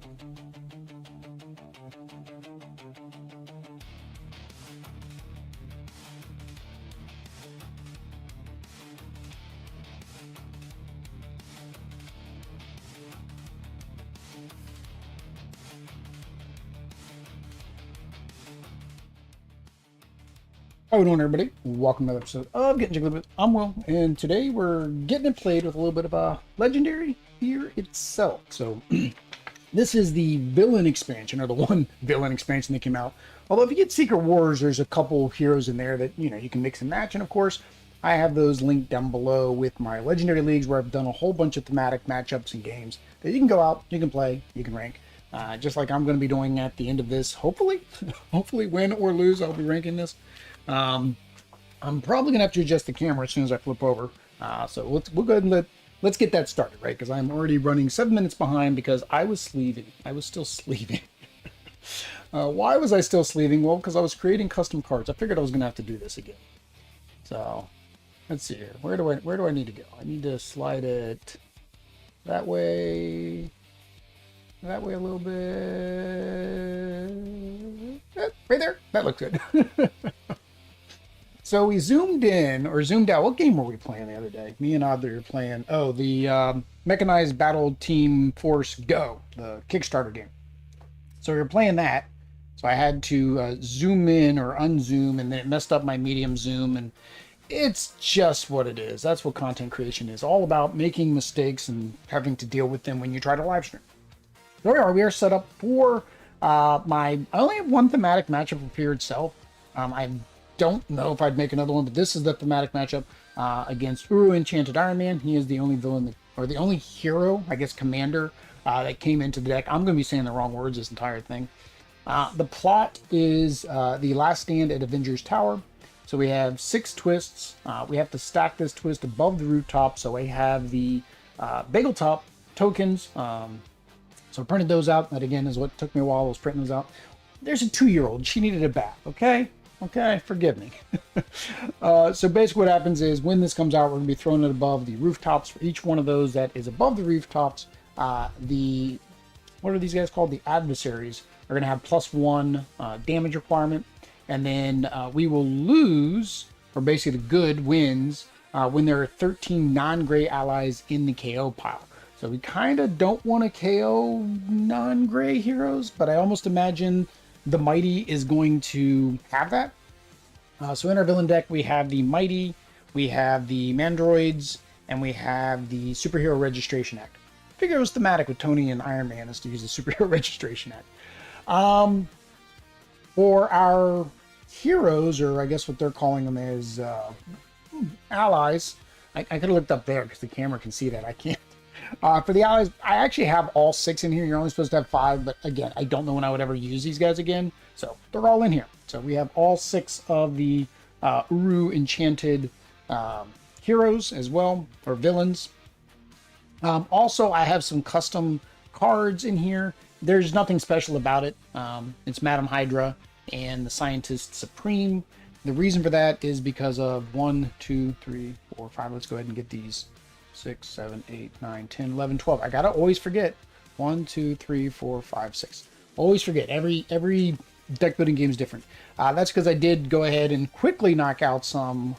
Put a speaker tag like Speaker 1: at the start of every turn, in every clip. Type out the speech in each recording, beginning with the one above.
Speaker 1: How we doing, everybody? Welcome to another episode of Getting Jiggled With. I'm Will, and today we're getting it played with a little bit of a legendary here itself. So this is the villain expansion, or the one villain expansion that came out. Although if you get Secret Wars, there's a couple heroes in there that you can mix and match, and of course I have those linked down below with my legendary leagues where I've done a whole bunch of thematic matchups and games that you can go out, you can play, you can rank. Just like I'm going to be doing at the end of this, hopefully, win or lose, I'll be ranking this. I'm probably gonna have to adjust the camera as soon as I flip over. So we'll go ahead and let's get that started, right? Because I'm already running 7 minutes behind because I was sleeving. I was still sleeving. Why was I still sleeving? Well, because I was creating custom cards. I figured I was gonna have to do this again. So let's see here. Where do I need to go? I need to slide it that way a little bit. Right there. That looks good. So we zoomed in, or zoomed out. What game were we playing the other day? Me and Audrey were playing, the Mechanized Battle Team Force Go, the Kickstarter game. So we were playing that. So I had to zoom in or unzoom, and then it messed up my medium zoom, and it's just what it is. That's what content creation is. All about making mistakes and having to deal with them when you try to live stream. There we are. We are set up for I only have one thematic matchup up here itself. I don't know if I'd make another one, but this is the thematic matchup against Uru Enchanted Armor. He is the only villain, or the only hero, I guess, commander that came into the deck. I'm going to be saying the wrong words this entire thing. The plot is the last stand at Avengers Tower. So we have 6 twists. We have to stack this twist above the rooftop. So I have the bagel top tokens. So I printed those out. That again is what took me a while. I was printing those out. There's a 2-year-old. She needed a bath. Okay, forgive me. So basically what happens is when this comes out, we're going to be throwing it above the rooftops. For each one of those that is above the rooftops, what are these guys called? The adversaries are going to have +1 damage requirement. And then we will lose, or basically the good wins, when there are 13 non-gray allies in the KO pile. So we kind of don't want to KO non-gray heroes, but I almost imagine the Mighty is going to have that. So in our villain deck, we have the Mighty, we have the Mandroids, and we have the Superhero Registration Act. I figure it was thematic with Tony and Iron Man is to use the Superhero Registration Act. For our heroes, or I guess what they're calling them is allies. I could have looked up there because the camera can see that. I can't. For the allies, I actually have all 6 in here. You're only supposed to have 5, but again, I don't know when I would ever use these guys again. So they're all in here. So we have all 6 of the Uru Enchanted heroes as well, or villains. Also, I have some custom cards in here. There's nothing special about it. It's Madam Hydra and the Scientist Supreme. The reason for that is because of 1, 2, 3, 4, 5. Let's go ahead and get these. 6, 7, 8, 9, 10, 11, 12. I gotta always forget. 1, 2, 3, 4, 5, 6. Always forget. Every deck building game is different. That's because I did go ahead and quickly knock out some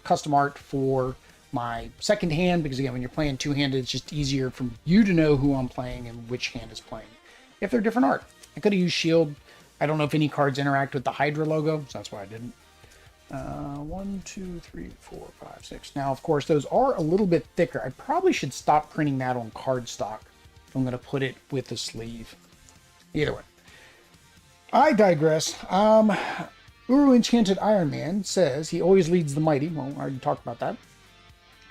Speaker 1: custom art for my second hand, because again, when you're playing two-handed, it's just easier for you to know who I'm playing and which hand is playing if they're different art. I could have used shield. I don't know if any cards interact with the Hydra logo, so that's why I didn't. 1, 2, 3, 4, 5, 6. Now, of course, those are a little bit thicker. I probably should stop printing that on cardstock if I'm going to put it with the sleeve. Either way, I digress. Uru Enchanted Iron Man says he always leads the Mighty. Well, I already talked about that.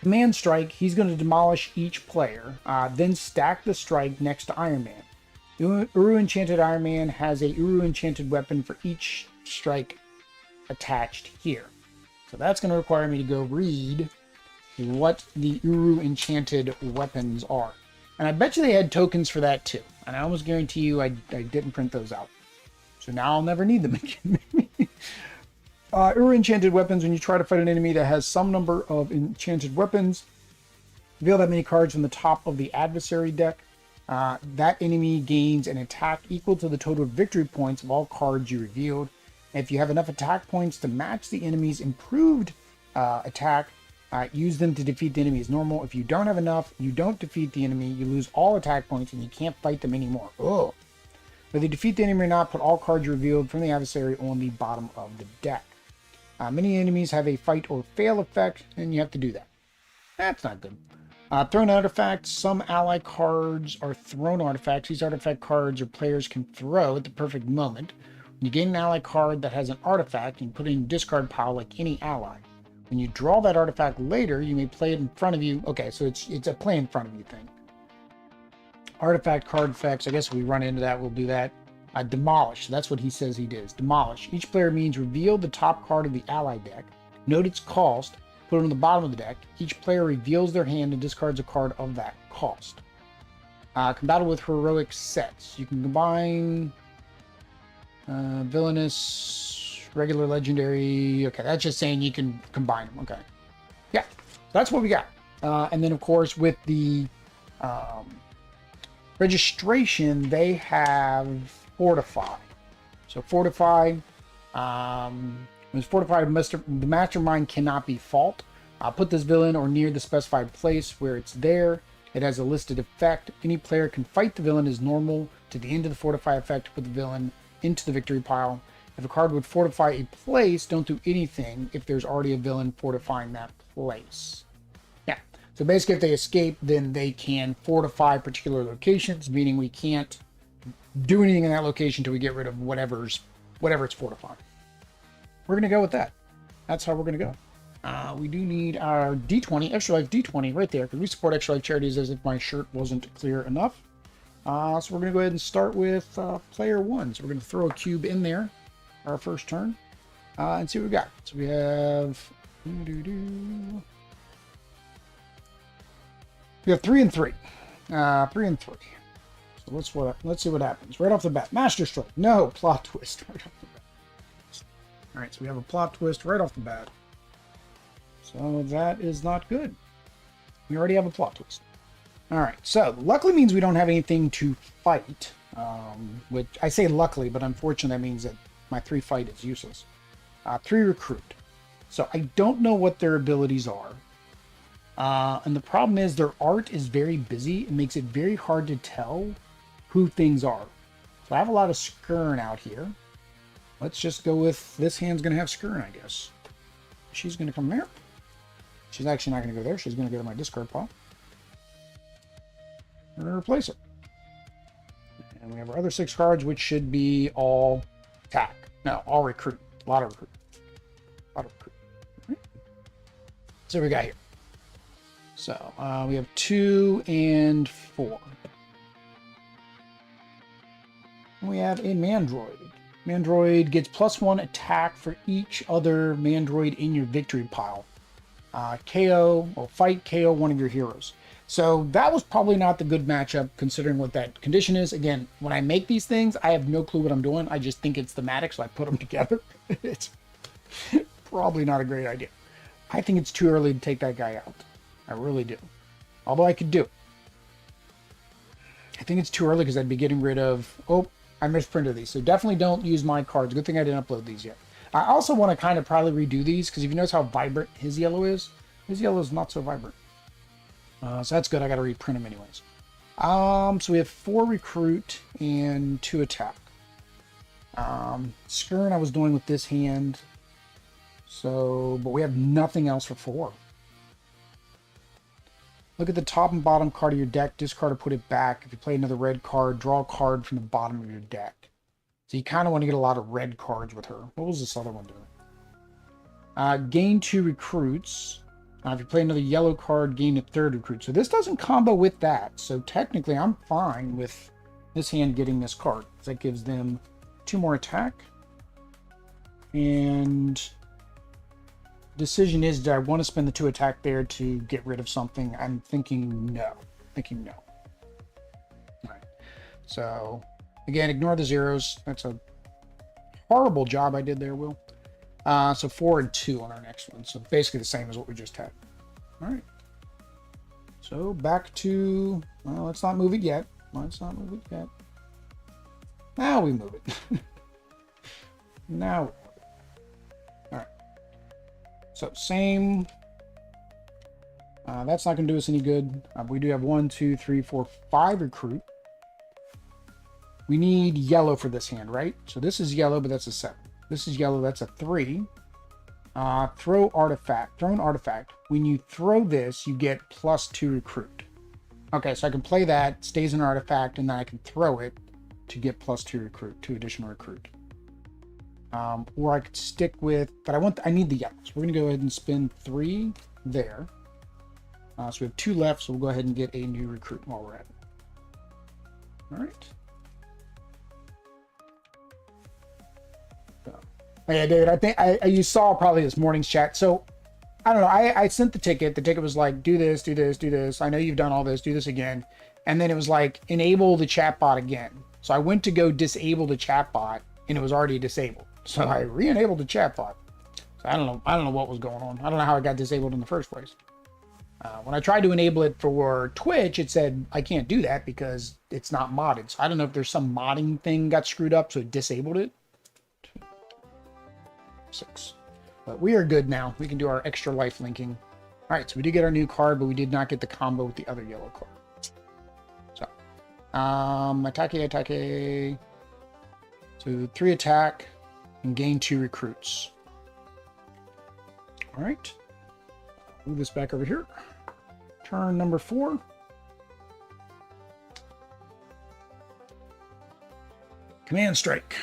Speaker 1: Command Strike, he's going to demolish each player, then stack the strike next to Iron Man. Uru Enchanted Iron Man has a Uru Enchanted weapon for each strike attached here. So that's going to require me to go read what the Uru Enchanted weapons are. And I bet you they had tokens for that too. And I almost guarantee you I didn't print those out. So now I'll never need them again. Uru Enchanted weapons, when you try to fight an enemy that has some number of enchanted weapons, reveal that many cards from the top of the adversary deck. That enemy gains an attack equal to the total victory points of all cards you revealed. If you have enough attack points to match the enemy's improved attack, use them to defeat the enemy as normal. If you don't have enough, you don't defeat the enemy. You lose all attack points and you can't fight them anymore. Oh. Whether you defeat the enemy or not, put all cards revealed from the adversary on the bottom of the deck. Many enemies have a fight or fail effect, and you have to do that. That's not good. Thrown artifacts. Some ally cards are thrown artifacts. These artifact cards or players can throw at the perfect moment. When you gain an ally card that has an artifact, you can put it in your discard pile like any ally. When you draw that artifact later, you may play it in front of you. Okay, so it's a play in front of you thing. Artifact card effects. I guess if we run into that, we'll do that. Demolish. That's what he says he does. Demolish. Each player means reveal the top card of the ally deck. Note its cost. Put it on the bottom of the deck. Each player reveals their hand and discards a card of that cost. Combatable with heroic sets. You can combine villainous, regular, legendary. Okay, that's just saying you can combine them. Okay. Yeah, that's what we got. And then, of course, with the registration, they have Fortify. So Fortify, when it's fortified, the mastermind cannot be fought. Put this villain or near the specified place where it's there. It has a listed effect. Any player can fight the villain as normal to the end of the Fortify effect to put the villain into the victory pile. If a card would fortify a place, don't do anything if there's already a villain fortifying that place. Yeah, so basically if they escape, then they can fortify particular locations, meaning we can't do anything in that location until we get rid of whatever it's fortifying. We're going to go with that. That's how we're going to go. We do need our D20, Extra Life D20 right there, because we support Extra Life charities as if my shirt wasn't clear enough. So we're going to go ahead and start with player 1. So we're going to throw a cube in there, our first turn, and see what we got. So we have... We have 3 and 3. 3 and 3. So let's see what happens. Right off the bat. Master Stroke. No, plot twist. Right off the bat. Alright, so we have a plot twist right off the bat. So that is not good. We already have a plot twist. Alright, so luckily means we don't have anything to fight. Which I say luckily, but unfortunately that means that my 3 fight is useless. 3 recruit. So I don't know what their abilities are. And the problem is their art is very busy. It makes it very hard to tell who things are. So I have a lot of Skirn out here. Let's just go with this hand's going to have Skirn, I guess. She's going to come there. She's actually not going to go there. She's going to go to my discard pile. I'm going to replace her. And we have our other 6 cards, which should be all attack. No, all recruit. A lot of recruit. A lot of recruit. Right. So we got here. So we have 2 and 4. And we have a Mandroid. Mandroid gets +1 attack for each other Mandroid in your victory pile. KO or fight KO one of your heroes. So that was probably not the good matchup considering what that condition is. Again, when I make these things, I have no clue what I'm doing. I just think it's thematic, so I put them together. It's probably not a great idea. I think it's too early to take that guy out. I really do. Although I could do it. I think it's too early because I'd be getting rid of... Oh, I misprinted these. So definitely don't use my cards. Good thing I didn't upload these yet. I also want to kind of probably redo these because if you notice how vibrant his yellow is not so vibrant. So that's good. I got to reprint them anyways. So we have 4 recruit and 2 attack. Skirn I was doing with this hand. So, but we have nothing else for 4. Look at the top and bottom card of your deck, discard or put it back. If you play another red card, draw a card from the bottom of your deck. So you kind of want to get a lot of red cards with her. What was this other one doing? Gain 2 recruits. If you play another yellow card, gain a 3rd recruit. So this doesn't combo with that. So technically I'm fine with this hand getting this card. That gives them 2 more attack. And... decision is, do I want to spend the 2 attack there to get rid of something? I'm thinking no. Alright. So, again, ignore the zeros. That's a horrible job I did there, Will. So 4 and 2 on our next one. So basically the same as what we just had. Alright. So back to... Well, let's not move it yet. Mine's not moving yet. Now we move it. Now. All right. So same. That's not going to do us any good. We do have 1, 2, 3, 4, 5 recruit. We need yellow for this hand, right? So this is yellow, but that's a 7. This is yellow, that's a 3. Throw artifact. Throw an artifact. When you throw this, you get +2 recruit. Okay, so I can play that, stays an artifact, and then I can throw it to get +2 recruit, 2 additional recruit. Or I could stick with, but I need the yellow. So we're gonna go ahead and spend 3 there. So we have 2 left, so we'll go ahead and get a new recruit while we're at it. All right. So, yeah, David, I think you saw probably this morning's chat. So I don't know. I sent the ticket. The ticket was like, do this, do this, do this. I know you've done all this, do this again. And then it was like, enable the chatbot again. So I went to go disable the chatbot, and it was already disabled. So I re-enabled the chatbot. So I don't know what was going on. I don't know how it got disabled in the first place. When I tried to enable it for Twitch, it said I can't do that because it's not modded. So I don't know if there's some modding thing got screwed up, so it disabled it. 6. But we are good now. We can do our extra life linking. All right, so we did get our new card, but we did not get the combo with the other yellow card. So, attack. So 3 attack and gain 2 recruits. All right. Move this back over here. Turn number 4. Command strike.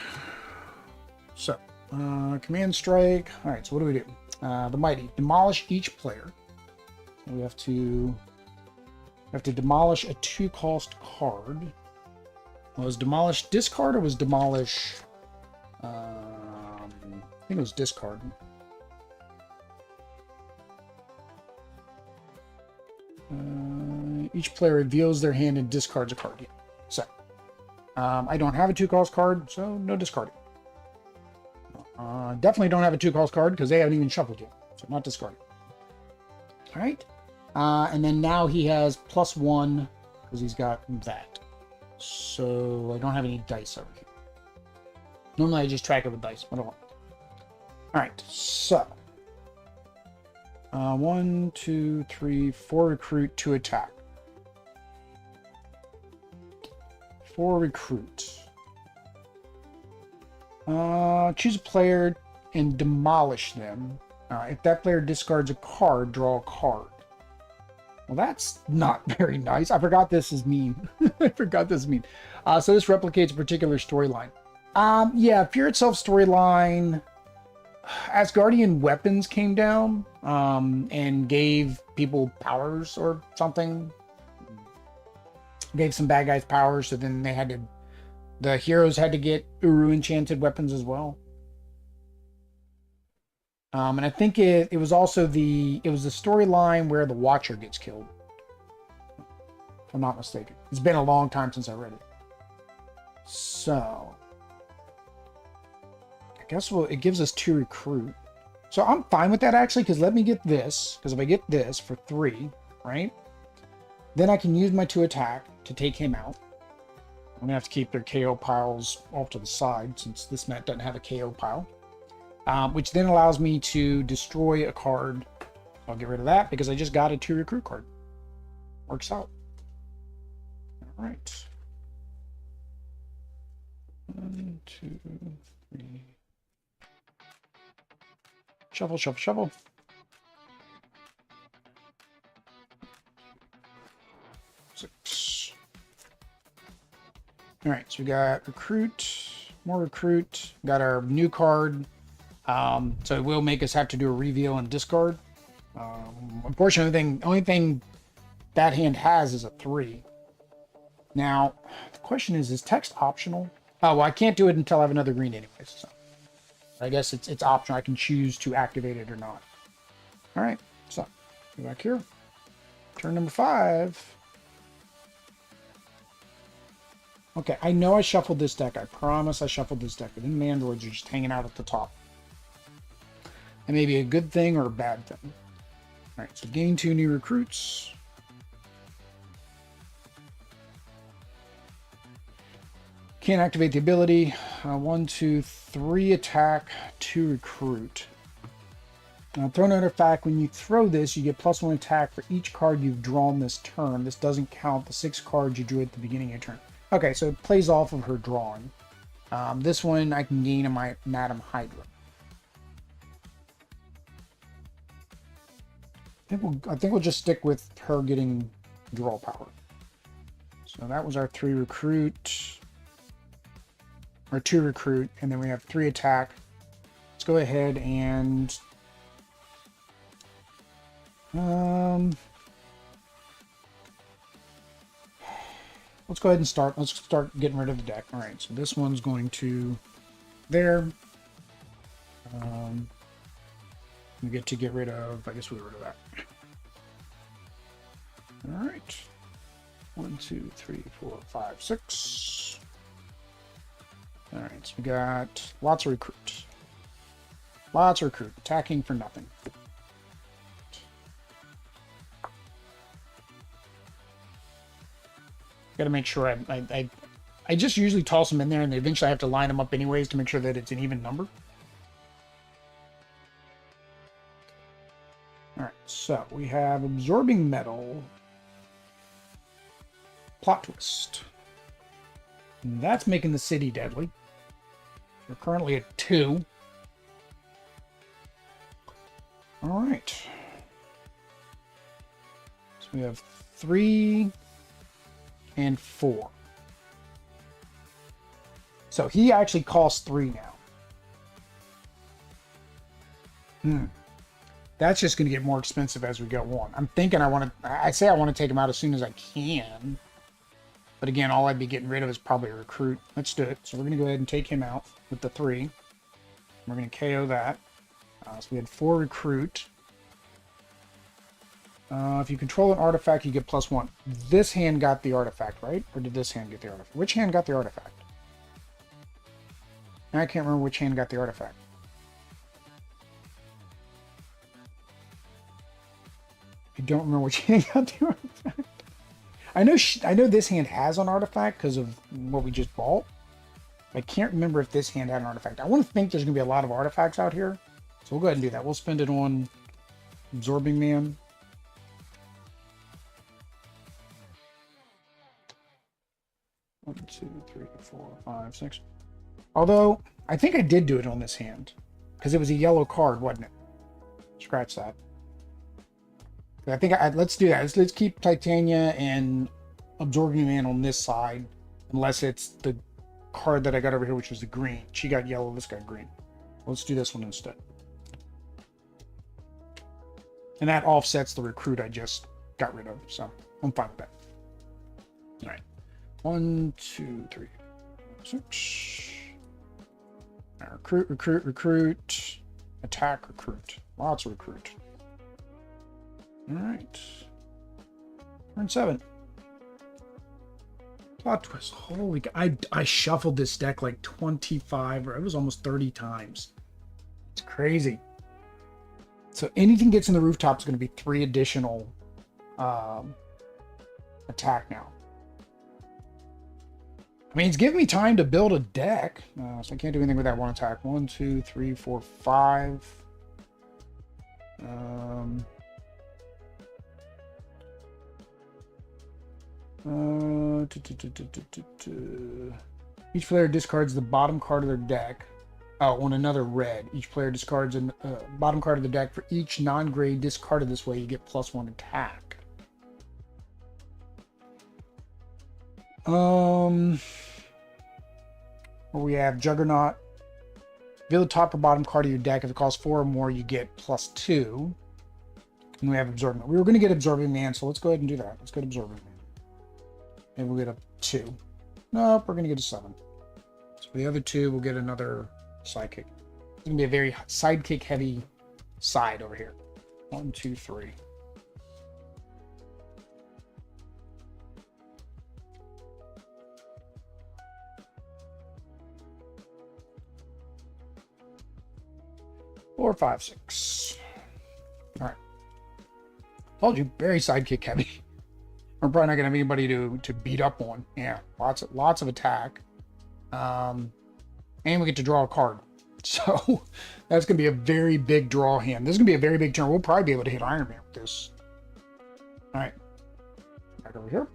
Speaker 1: So, command strike. All right, so what do we do? The mighty. Demolish each player. We have to demolish a 2-cost card. Was demolish discard or was demolish? I think it was discard. Each player reveals their hand and discards a card. Yeah. So, I don't have a 2-cost card, so no discarding. Definitely don't have a 2-cost card because they haven't even shuffled yet, so not discarding. All right, and then now he has +1 because he's got that. So I don't have any dice over here. Normally I just track it with dice, but I don't. All right, so 1, 2, 3, 4 recruit, 2 attack. 4 recruit. Choose a player and demolish them. If that player discards a card, draw a card. Well, that's not very nice. I forgot this is mean. I forgot this is mean. So this replicates a particular storyline. Yeah, Fear Itself storyline. Asgardian weapons came down and gave people powers or something. Gave some bad guys powers, so then they had to. The heroes had to get Uru Enchanted weapons as well. And I think it was also the storyline where the Watcher gets killed. If I'm not mistaken. It's been a long time since I read it. So I guess it gives us 2 recruit. So I'm fine with that actually, because let me get this. Because if I get this for 3, right? Then I can use my 2 attack to take him out. I'm gonna have to keep their KO piles off to the side since this map doesn't have a KO pile. Which then allows me to destroy a card. I'll get rid of that because I just got a 2 recruit card. Works out. All right. 1, 2, 3. Shuffle, shuffle, shuffle. All right, so we got recruit, more recruit, got our new card. So it will make us have to do a reveal and discard. Unfortunately, the only thing that hand has is a 3. Now, the question is text optional? Oh, well, I can't do it until I have another green anyways. So I guess it's optional. I can choose to activate it or not. All right, so go back here. Turn number 5. Okay, I know I shuffled this deck. I promise I shuffled this deck. But then Mandroids are just hanging out at the top. That may be a good thing or a bad thing. All right, so gain 2 new recruits. Can't activate the ability. 1, 2, 3 attack, 2 recruit. Throw an artifact. When you throw this, you get +1 attack for each card you've drawn this turn. This doesn't count the 6 cards you drew at the beginning of your turn. Okay, so it plays off of her drawing. This one I can gain a Madam Hydra. I think we'll just stick with her getting draw power. So that was our 3 recruit. Or 2 recruit, and then we have 3 attack. Let's go ahead and let's go ahead and start. Let's start getting rid of the deck. All right, so this one's going to there. We get to get rid of. I guess we'll get rid of that. All right. 1, 2, 3, 4, 5, 6. All right, so we got lots of recruit. Lots of recruit. Attacking for nothing. Got to make sure I just usually toss them in there, and eventually I have to line them up anyways to make sure that it's an even number. All right, so we have absorbing metal. Plot twist. And that's making the city deadly. We're currently at 2. All right. So we have 3 and 4. So he actually costs 3 now. That's just going to get more expensive as we go on. I'm thinking I want to take him out as soon as I can. But again, all I'd be getting rid of is probably a recruit. Let's do it. So we're going to go ahead and take him out with the 3. We're going to KO that. So we had 4 recruit. If you control an artifact, you get +1. This hand got the artifact, right? Or did this hand get the artifact? Which hand got the artifact? I can't remember which hand got the artifact. I don't remember which hand got the artifact. I know this hand has an artifact because of what we just bought. I can't remember if this hand had an artifact. I want to think there's going to be a lot of artifacts out here. So we'll go ahead and do that. We'll spend it on Absorbing Man. One, 2, 3, 4, 5, 6. Although, I think I did do it on this hand. Because it was a yellow card, wasn't it? Scratch that. I think let's do that. Let's keep Titania and Absorbing Man on this side. Unless it's the card that I got over here, which was the green. She got yellow, this got green. Let's do this one instead. And that offsets the recruit I just got rid of. So I'm fine with that. All right. 1, 2, 3, 6. Recruit, recruit, recruit. Attack, recruit. Lots of recruit. All right. Turn 7. Plot twist. Holy God. I shuffled this deck like 25, or it was almost 30 times. It's crazy. So anything gets in the rooftop is going to be 3 additional attack now. I mean, it's giving me time to build a deck. So I can't do anything with that 1 attack. 1, 2, 3, 4, 5. Each player discards the bottom card of their deck. Oh, on another red. Each player discards a bottom card of the deck. For each non-gray discarded this way, you get +1 attack. We have Juggernaut. Reveal the top or bottom card of your deck. If it costs 4 or more, you get +2. And we have Absorbing Man. We were going to get Absorbing Man, so let's go ahead and do that. Let's get Absorbing Man. Maybe we'll get a 2. Nope, we're going to get a 7. So the other 2, we'll get another sidekick. It's going to be a very sidekick heavy side over here. 1, 2, 3. Four, 5, 6. All right. Told you, very sidekick heavy. We're probably not gonna have anybody to beat up on. Yeah, lots of attack. And we get to draw a card. So that's going to be a very big draw hand. This is going to be a very big turn. We'll probably be able to hit Iron Man with this. All right. Back over here.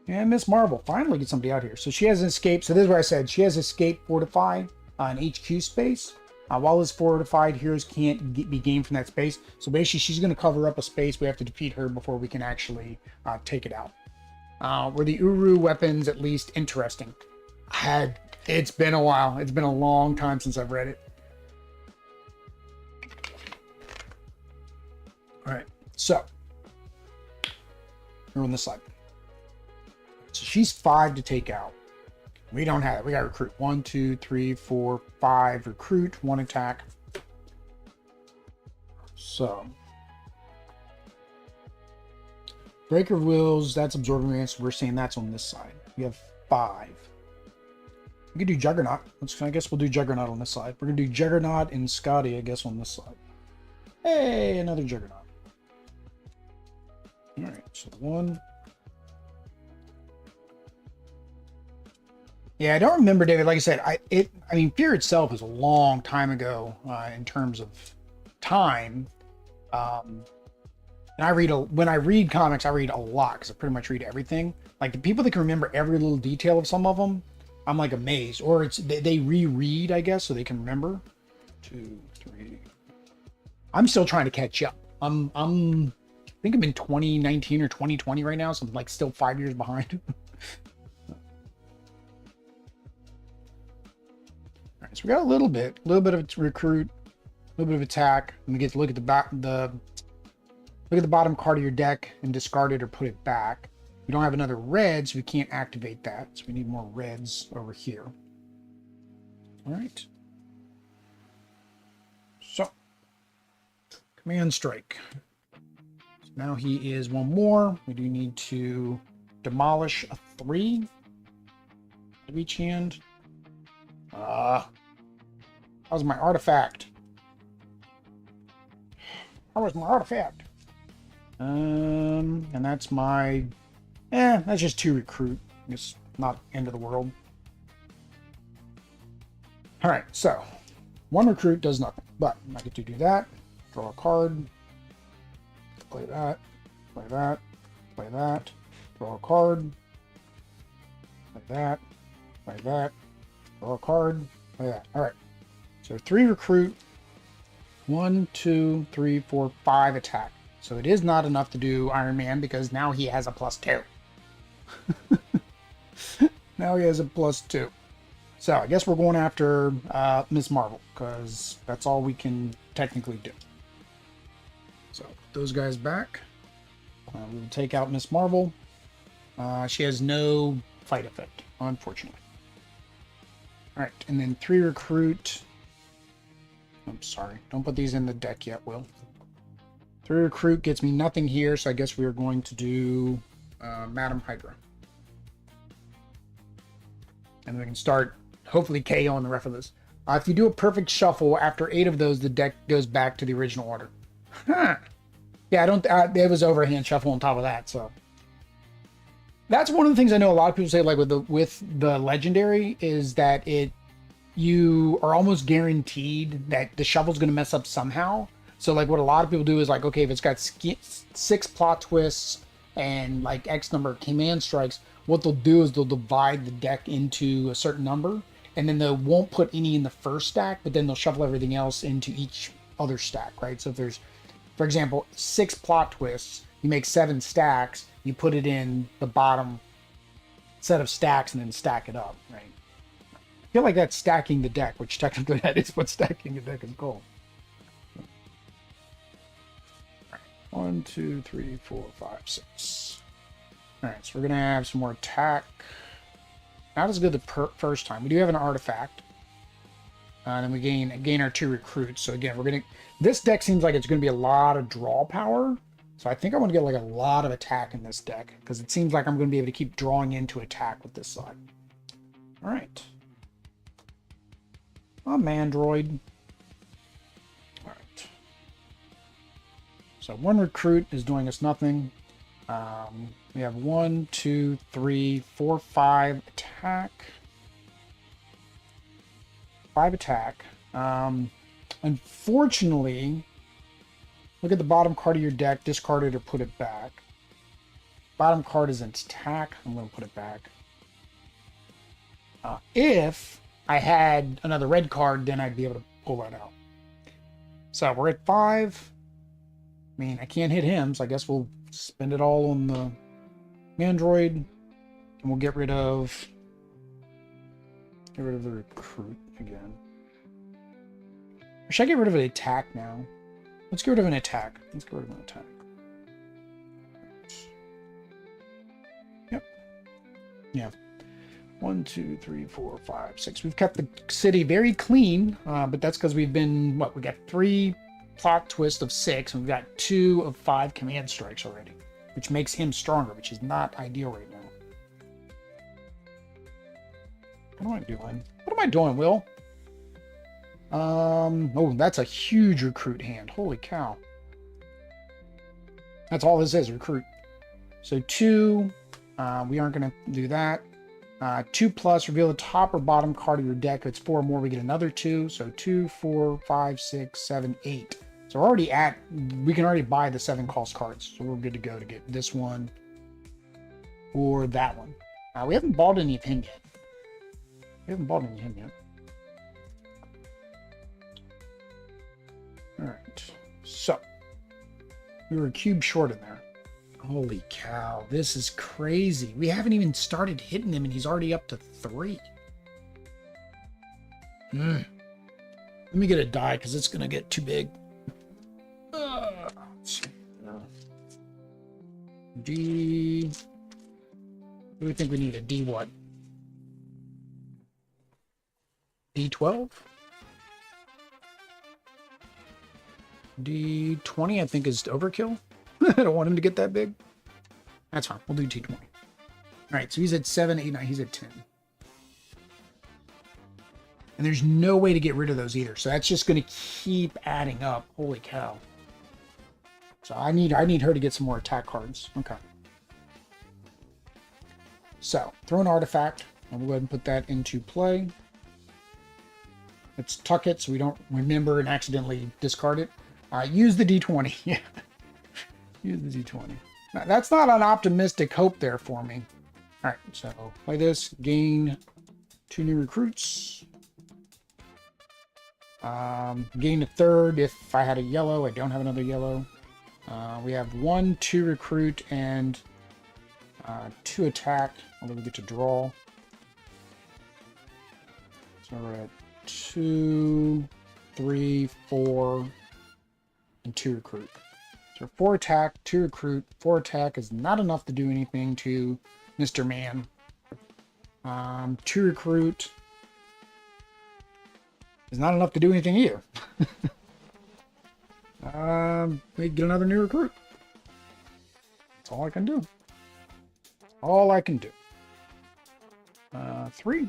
Speaker 1: And Miss Marvel finally gets somebody out here. So she has an escape. So this is where I said she has escape, fortify, an HQ space. While it's fortified, heroes can't be gained from that space. So basically, she's going to cover up a space. We have to defeat her before we can actually take it out. Were the Uru weapons at least interesting? It's been a while. It's been a long time since I've read it. All right, so we're on this side. So she's 5 to take out. We don't have it. We got recruit. 1, 2, 3, 4, 5. Recruit, 1 attack. So Breaker of Wills, that's absorbing man, so we're saying that's on this side. We have 5. We could do Juggernaut. I guess we'll do Juggernaut on this side. We're gonna do Juggernaut and Skadi, I guess, on this side. Hey, another Juggernaut. Alright, so 1. Yeah, I don't remember, David. Like I said, I mean, Fear itself is a long time ago in terms of time. And when I read comics, I read a lot because I pretty much read everything. Like the people that can remember every little detail of some of them, I'm like amazed. Or they reread, I guess, so they can remember. 2, 3. I'm still trying to catch up. I think I'm in 2019 or 2020 right now, so I'm like still 5 years behind. So we got a little bit of recruit, a little bit of attack, and we get to look at the bottom card of your deck and discard it or put it back. We don't have another red, so we can't activate that. So we need more reds over here. All right. So command strike. So now he is 1 more. We do need to demolish a 3 of each hand. That was my artifact. That was my artifact. And that's my... that's just 2 recruit. It's not end of the world. Alright, so 1 recruit does nothing. But I get to do that. Draw a card. Play that. Play that. Play that. Draw a card. Play that. Play that. Draw a card. Play that. Alright. So 3 recruit, 1, 2, 3, 4, 5 attack. So it is not enough to do Iron Man because now he has a +2. Now he has a +2. So I guess we're going after Miss Marvel because that's all we can technically do. So put those guys back. We will take out Miss Marvel. She has no fight effect, unfortunately. All right, and then 3 recruit. I'm sorry, don't put these in the deck yet, Will. 3 recruit gets me nothing here, so I guess we are going to do Madam Hydra. And we can start, hopefully, KO on the rest of this. If you do a perfect shuffle, after 8 of those, the deck goes back to the original order. Huh. Yeah, it was overhand shuffle on top of that, so. That's one of the things I know a lot of people say, like with the legendary, is that you are almost guaranteed that the shuffle's going to mess up somehow. So like what a lot of people do is like, okay, if it's got 6 plot twists and like X number of command strikes, what they'll do is they'll divide the deck into a certain number, and then they won't put any in the first stack, but then they'll shuffle everything else into each other stack, right? So if there's, for example, 6 plot twists, you make 7 stacks, you put it in the bottom set of stacks and then stack it up, right? I feel like that's stacking the deck, which technically that is what stacking the deck is called. 1, 2, 3, 4, 5, 6. All right, so we're gonna have some more attack. Not as good the first time. We do have an artifact, and then we gain our 2 recruits. So again, this deck seems like it's gonna be a lot of draw power. So I think I want to get like a lot of attack in this deck because it seems like I'm going to be able to keep drawing into attack with this side. All right. A Mandroid. All right. So 1 recruit is doing us nothing. We have 1, 2, 3, 4, 5 attack. 5 attack. Unfortunately, look at the bottom card of your deck, discard it or put it back. Bottom card is an attack. I'm going to put it back. If I had another red card, then I'd be able to pull that out. So we're at 5. I mean, I can't hit him, so I guess we'll spend it all on the android, and we'll get rid of the recruit again. Or should I get rid of an attack now? Let's get rid of an attack. Yep. Yeah. 1, 2, 3, 4, 5, 6. We've kept the city very clean, but that's because we've been, what, we got 3 plot twists of 6, and we've got 2 of 5 command strikes already, which makes him stronger, which is not ideal right now. What am I doing, Will? Oh, that's a huge recruit hand. Holy cow. That's all this is, recruit. So 2, we aren't going to do that. 2 plus, reveal the top or bottom card of your deck. If it's 4 or more, we get another 2. So 2, 4, 5, 6, 7, 8. So we're already at, we can already buy the 7 cost cards. So we're good to go to get this one or that one. We haven't bought any of him yet. Alright. So, we were a cube short in there. Holy cow, this is crazy. We haven't even started hitting him and he's already up to 3. Let me get a die because it's going to get too big. D. What do we think we need? A D what? D12? D20 I think is overkill. I don't want him to get that big. That's fine. We'll do D20. Alright, so he's at 7, 8, 9. He's at 10. And there's no way to get rid of those either. So that's just going to keep adding up. Holy cow. So I need her to get some more attack cards. Okay. So, throw an artifact. And we'll go ahead and put that into play. Let's tuck it so we don't remember and accidentally discard it. Use the D20. Yeah. Use the D20. Now, that's not an optimistic hope there for me. Alright, so play this. Gain 2 new recruits. Gain a 3rd if I had a yellow. I don't have another yellow. We have 1, 2 recruit, and 2 attack. Although we get to draw. So we're at 2, 3, 4, and 2 recruit. So 4 attack, 2 recruit. 4 attack is not enough to do anything to Mr. Man. 2 recruit is not enough to do anything either. We get another new recruit. That's all I can do. All I can do. 3.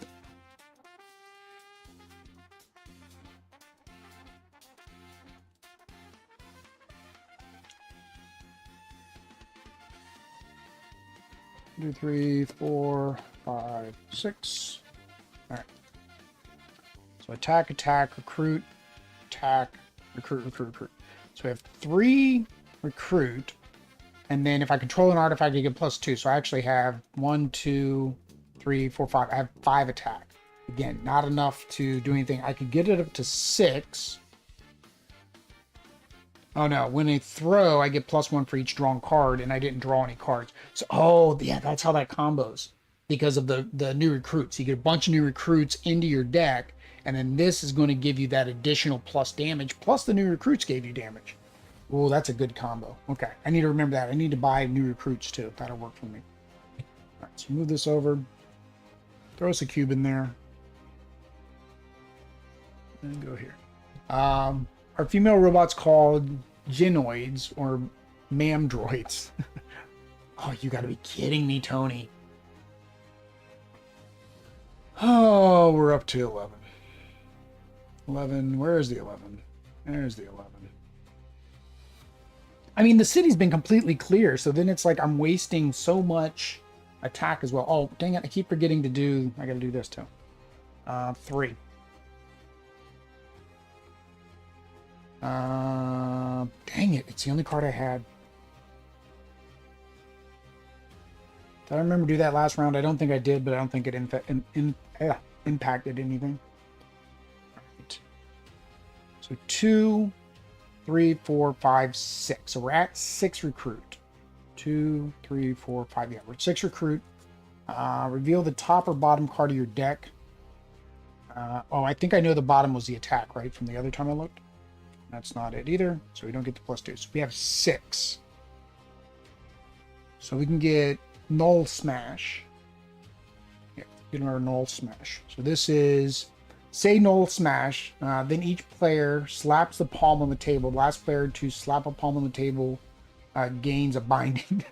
Speaker 1: Do 3, 4, 5, 6. All right. So attack, recruit, attack, recruit. So we have 3 recruit, and then if I control an artifact, I get +2. So I actually have 1, 2, 3, 4, 5. I have 5 attack. Again, not enough to do anything. I could get it up to 6. Oh no, when I throw, I get +1 for each drawn card, and I didn't draw any cards. So, oh yeah, that's how that combos. Because of the new recruits. You get a bunch of new recruits into your deck, and then this is going to give you that additional plus damage, plus the new recruits gave you damage. Oh, that's a good combo. Okay, I need to remember that. I need to buy new recruits too. That'll work for me. All right, so move this over. Throw us a cube in there. And go here. Our female robot's called Genoids or Mamdroids. Oh, you gotta be kidding me, Tony. Oh, we're up to 11. 11, where is the 11? There's the 11. I mean, the city's been completely clear, so then it's like I'm wasting so much attack as well. Oh, dang it. I keep forgetting to do... I gotta do this too. 3. Dang it. It's the only card I had. Did I remember to do that last round? I don't think I did, but I don't think it impacted anything. All right. So 2, 3, 4, 5, 6. So we're at 6 recruit. 2, 3, 4, 5. Yeah, we're at 6 recruit. Reveal the top or bottom card of your deck. Oh, I think I know the bottom was the attack, right? From the other time I looked. That's not it either. So we don't get the +2. So we have 6. So we can get Null Smash. Yeah, get our Null Smash. So this is, say Null Smash, then each player slaps the palm on the table. Last player to slap a palm on the table gains a binding.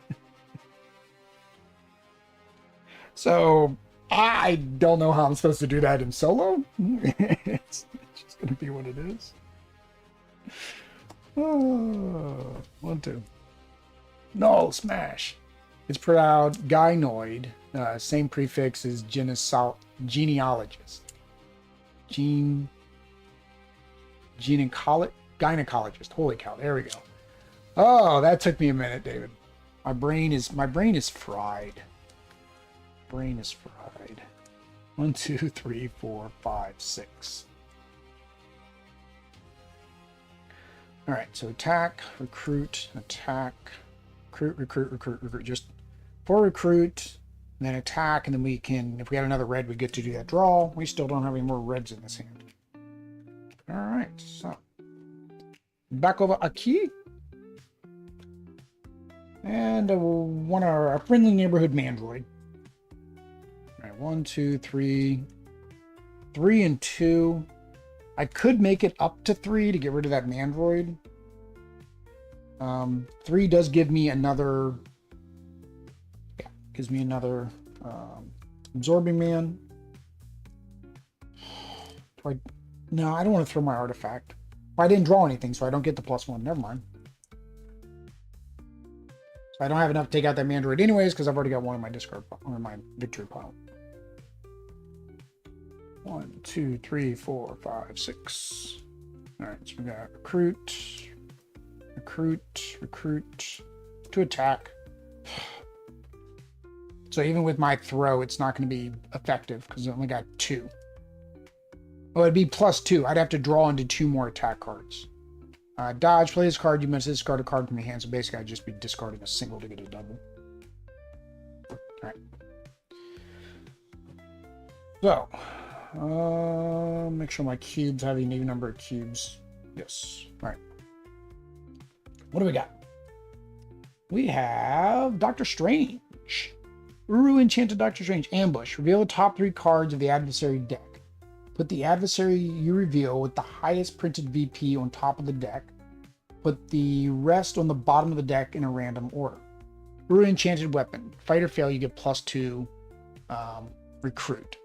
Speaker 1: So I don't know how I'm supposed to do that in solo. It's just going to be what it is. Oh, 1, 2. Null Smash. It's put out gynoid. Same prefix as genealogist. Gynecologist. Holy cow! There we go. Oh, that took me a minute, David. My brain is fried. Brain is fried. 1, 2, 3, 4, 5, 6. All right, so attack, recruit, attack, recruit. Just 4 recruit, and then attack, and then we can, if we had another red, we get to do that draw. We still don't have any more reds in this hand. All right, so back over Aki. And one of our friendly neighborhood Mandroid. All right, 1, 2, 3. 3 and 2. I could make it up to 3 to get rid of that Mandroid. 3 does give me another... Yeah, gives me another Absorbing Man. No, I don't want to throw my artifact. Well, I didn't draw anything, so I don't get the +1. Never mind. So I don't have enough to take out that Mandroid anyways, because I've already got one in my discard pile, or my victory pile. 1, 2, 3, 4, 5, 6. All right, so we got recruit to attack. So even with my throw, it's not going to be effective because I only got 2. Oh, it'd be +2. I'd have to draw into 2 more attack cards. Dodge, play this card. You must discard a card from your hand. So basically, I'd just be discarding a single to get a double. All right. So, make sure my cubes have an even number of cubes. Yes. All right. What do we got? We have Doctor Strange. Uru Enchanted Doctor Strange. Ambush. Reveal the top 3 cards of the adversary deck. Put the adversary you reveal with the highest printed VP on top of the deck. Put the rest on the bottom of the deck in a random order. Uru Enchanted Weapon. Fight or fail, you get +2 recruit.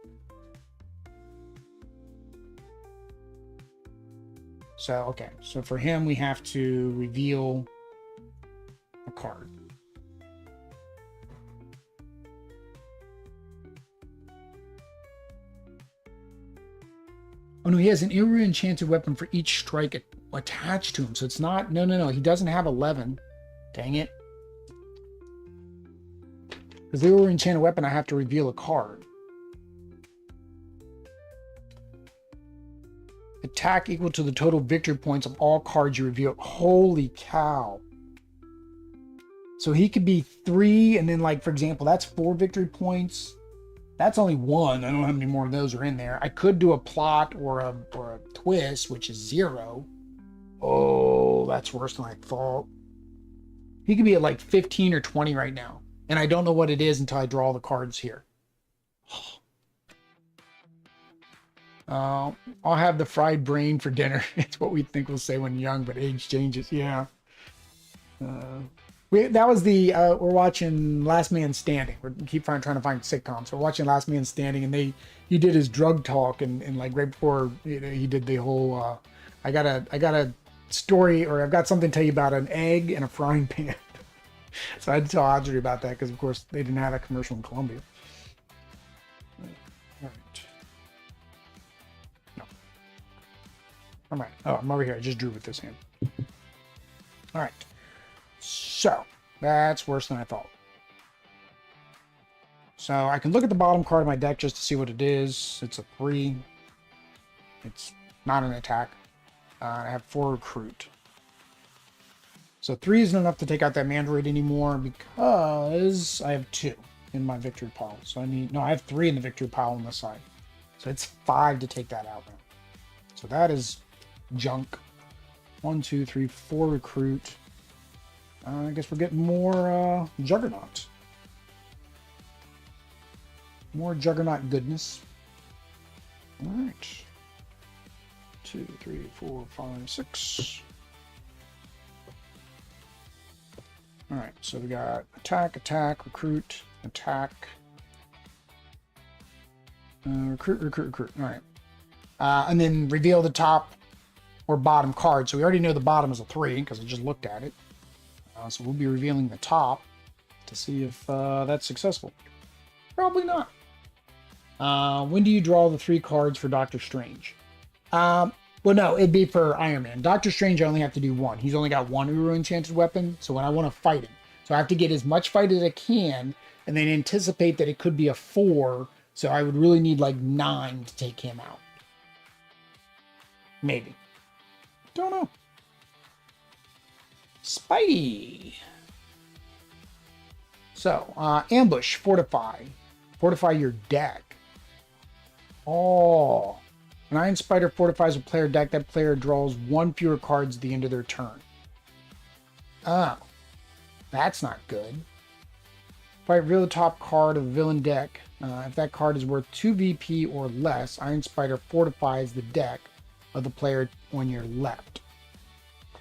Speaker 1: So, okay. So for him, we have to reveal a card. Oh no, he has an Uru Enchanted Weapon for each strike attached to him. So it's not, no. He doesn't have 11. Dang it. Because the Uru Enchanted Weapon, I have to reveal a card. Attack equal to the total victory points of all cards you reveal. Holy cow. So he could be 3, and then, like, for example, that's 4 victory points. That's only 1. I don't know how many more of those are in there. I could do a plot or a twist, which is 0. Oh, that's worse than I thought. He could be at like 15 or 20 right now. And I don't know what it is until I draw the cards here. I'll have the fried brain for dinner. It's what we think we'll say when young, but age changes. Yeah. That was the we're watching Last Man Standing. We keep trying to find sitcoms. We're watching Last Man Standing, and he did his drug talk, and like right before he did the whole I gotta story, or I've got something to tell you about an egg and a frying pan. So I had to tell Audrey about that because, of course, they didn't have that commercial in Colombia. All right. No. All right. Oh, I'm over here. I just drew with this hand. All right. So that's worse than I thought. So I can look at the bottom card of my deck just to see what it is. It's a 3. It's not an attack. I have 4 recruit. So 3 isn't enough to take out that Mandroid anymore because I have 2 in my victory pile. So I have 3 in the victory pile on this side. So it's 5 to take that out now. So that is junk. 1, 2, 3, 4 recruit. I guess we're getting more Juggernaut. More Juggernaut goodness. All right. 2, 3, 4, 5, 6. All right, so we got attack, attack, recruit, attack, recruit, recruit, recruit. All right. And then reveal the top or bottom card. So we already know the bottom is a 3 because I just looked at it. So we'll be revealing the top to see if that's successful. Probably not. When do you draw the 3 cards for Doctor Strange? Well, no, it'd be for Iron Man. Doctor Strange, I only have to do 1. He's only got 1 Uru Enchanted weapon, so when I want to fight him. So I have to get as much fight as I can, and then anticipate that it could be a 4, so I would really need like 9 to take him out. Maybe. Don't know. Spidey. So, ambush, fortify. Fortify your deck. Oh. An Iron Spider fortifies a player deck. That player draws 1 fewer cards at the end of their turn. Oh. That's not good. If I reveal the top card of the villain deck, if that card is worth 2 VP or less, Iron Spider fortifies the deck of the player on your left.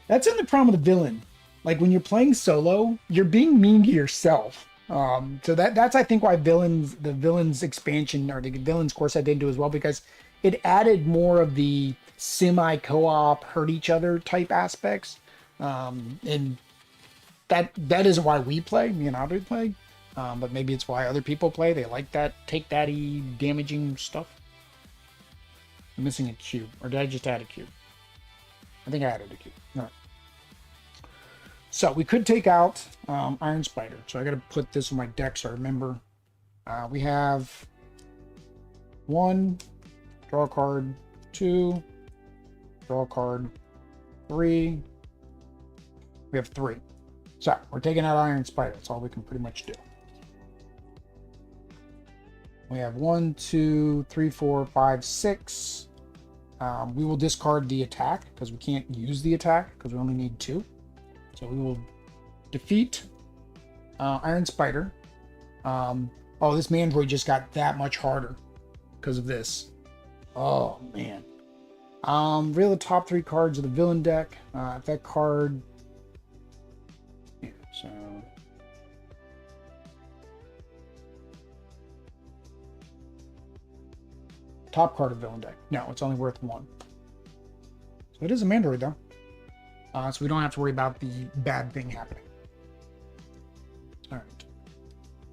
Speaker 1: That's in the problem with the villain. Like when you're playing solo, you're being mean to yourself. So that's I think why the villains expansion or the villains core set didn't do as well, because it added more of the semi-co-op hurt each other type aspects. And that isn't why we play, me and Audrey play. But maybe it's why other people play. They like that take-daddy damaging stuff. I'm missing a cube. Or did I just add a cube? I think I added a cube. All right. So we could take out Iron Spider. So I got to put this in my deck so I remember. We have 1, draw a card, 2, draw a card, 3. We have 3. So we're taking out Iron Spider. That's all we can pretty much do. We have 1, 2, 3, 4, 5, 6. We will discard the attack because we can't use the attack because we only need 2. So we will defeat Iron Spider. Oh, this Mandroid just got that much harder because of this. Oh, man. Reveal the top 3 cards of the villain deck. If that card... Yeah, so... Top card of villain deck. No, it's only worth 1. So it is a Mandroid, though. So we don't have to worry about the bad thing happening. All right.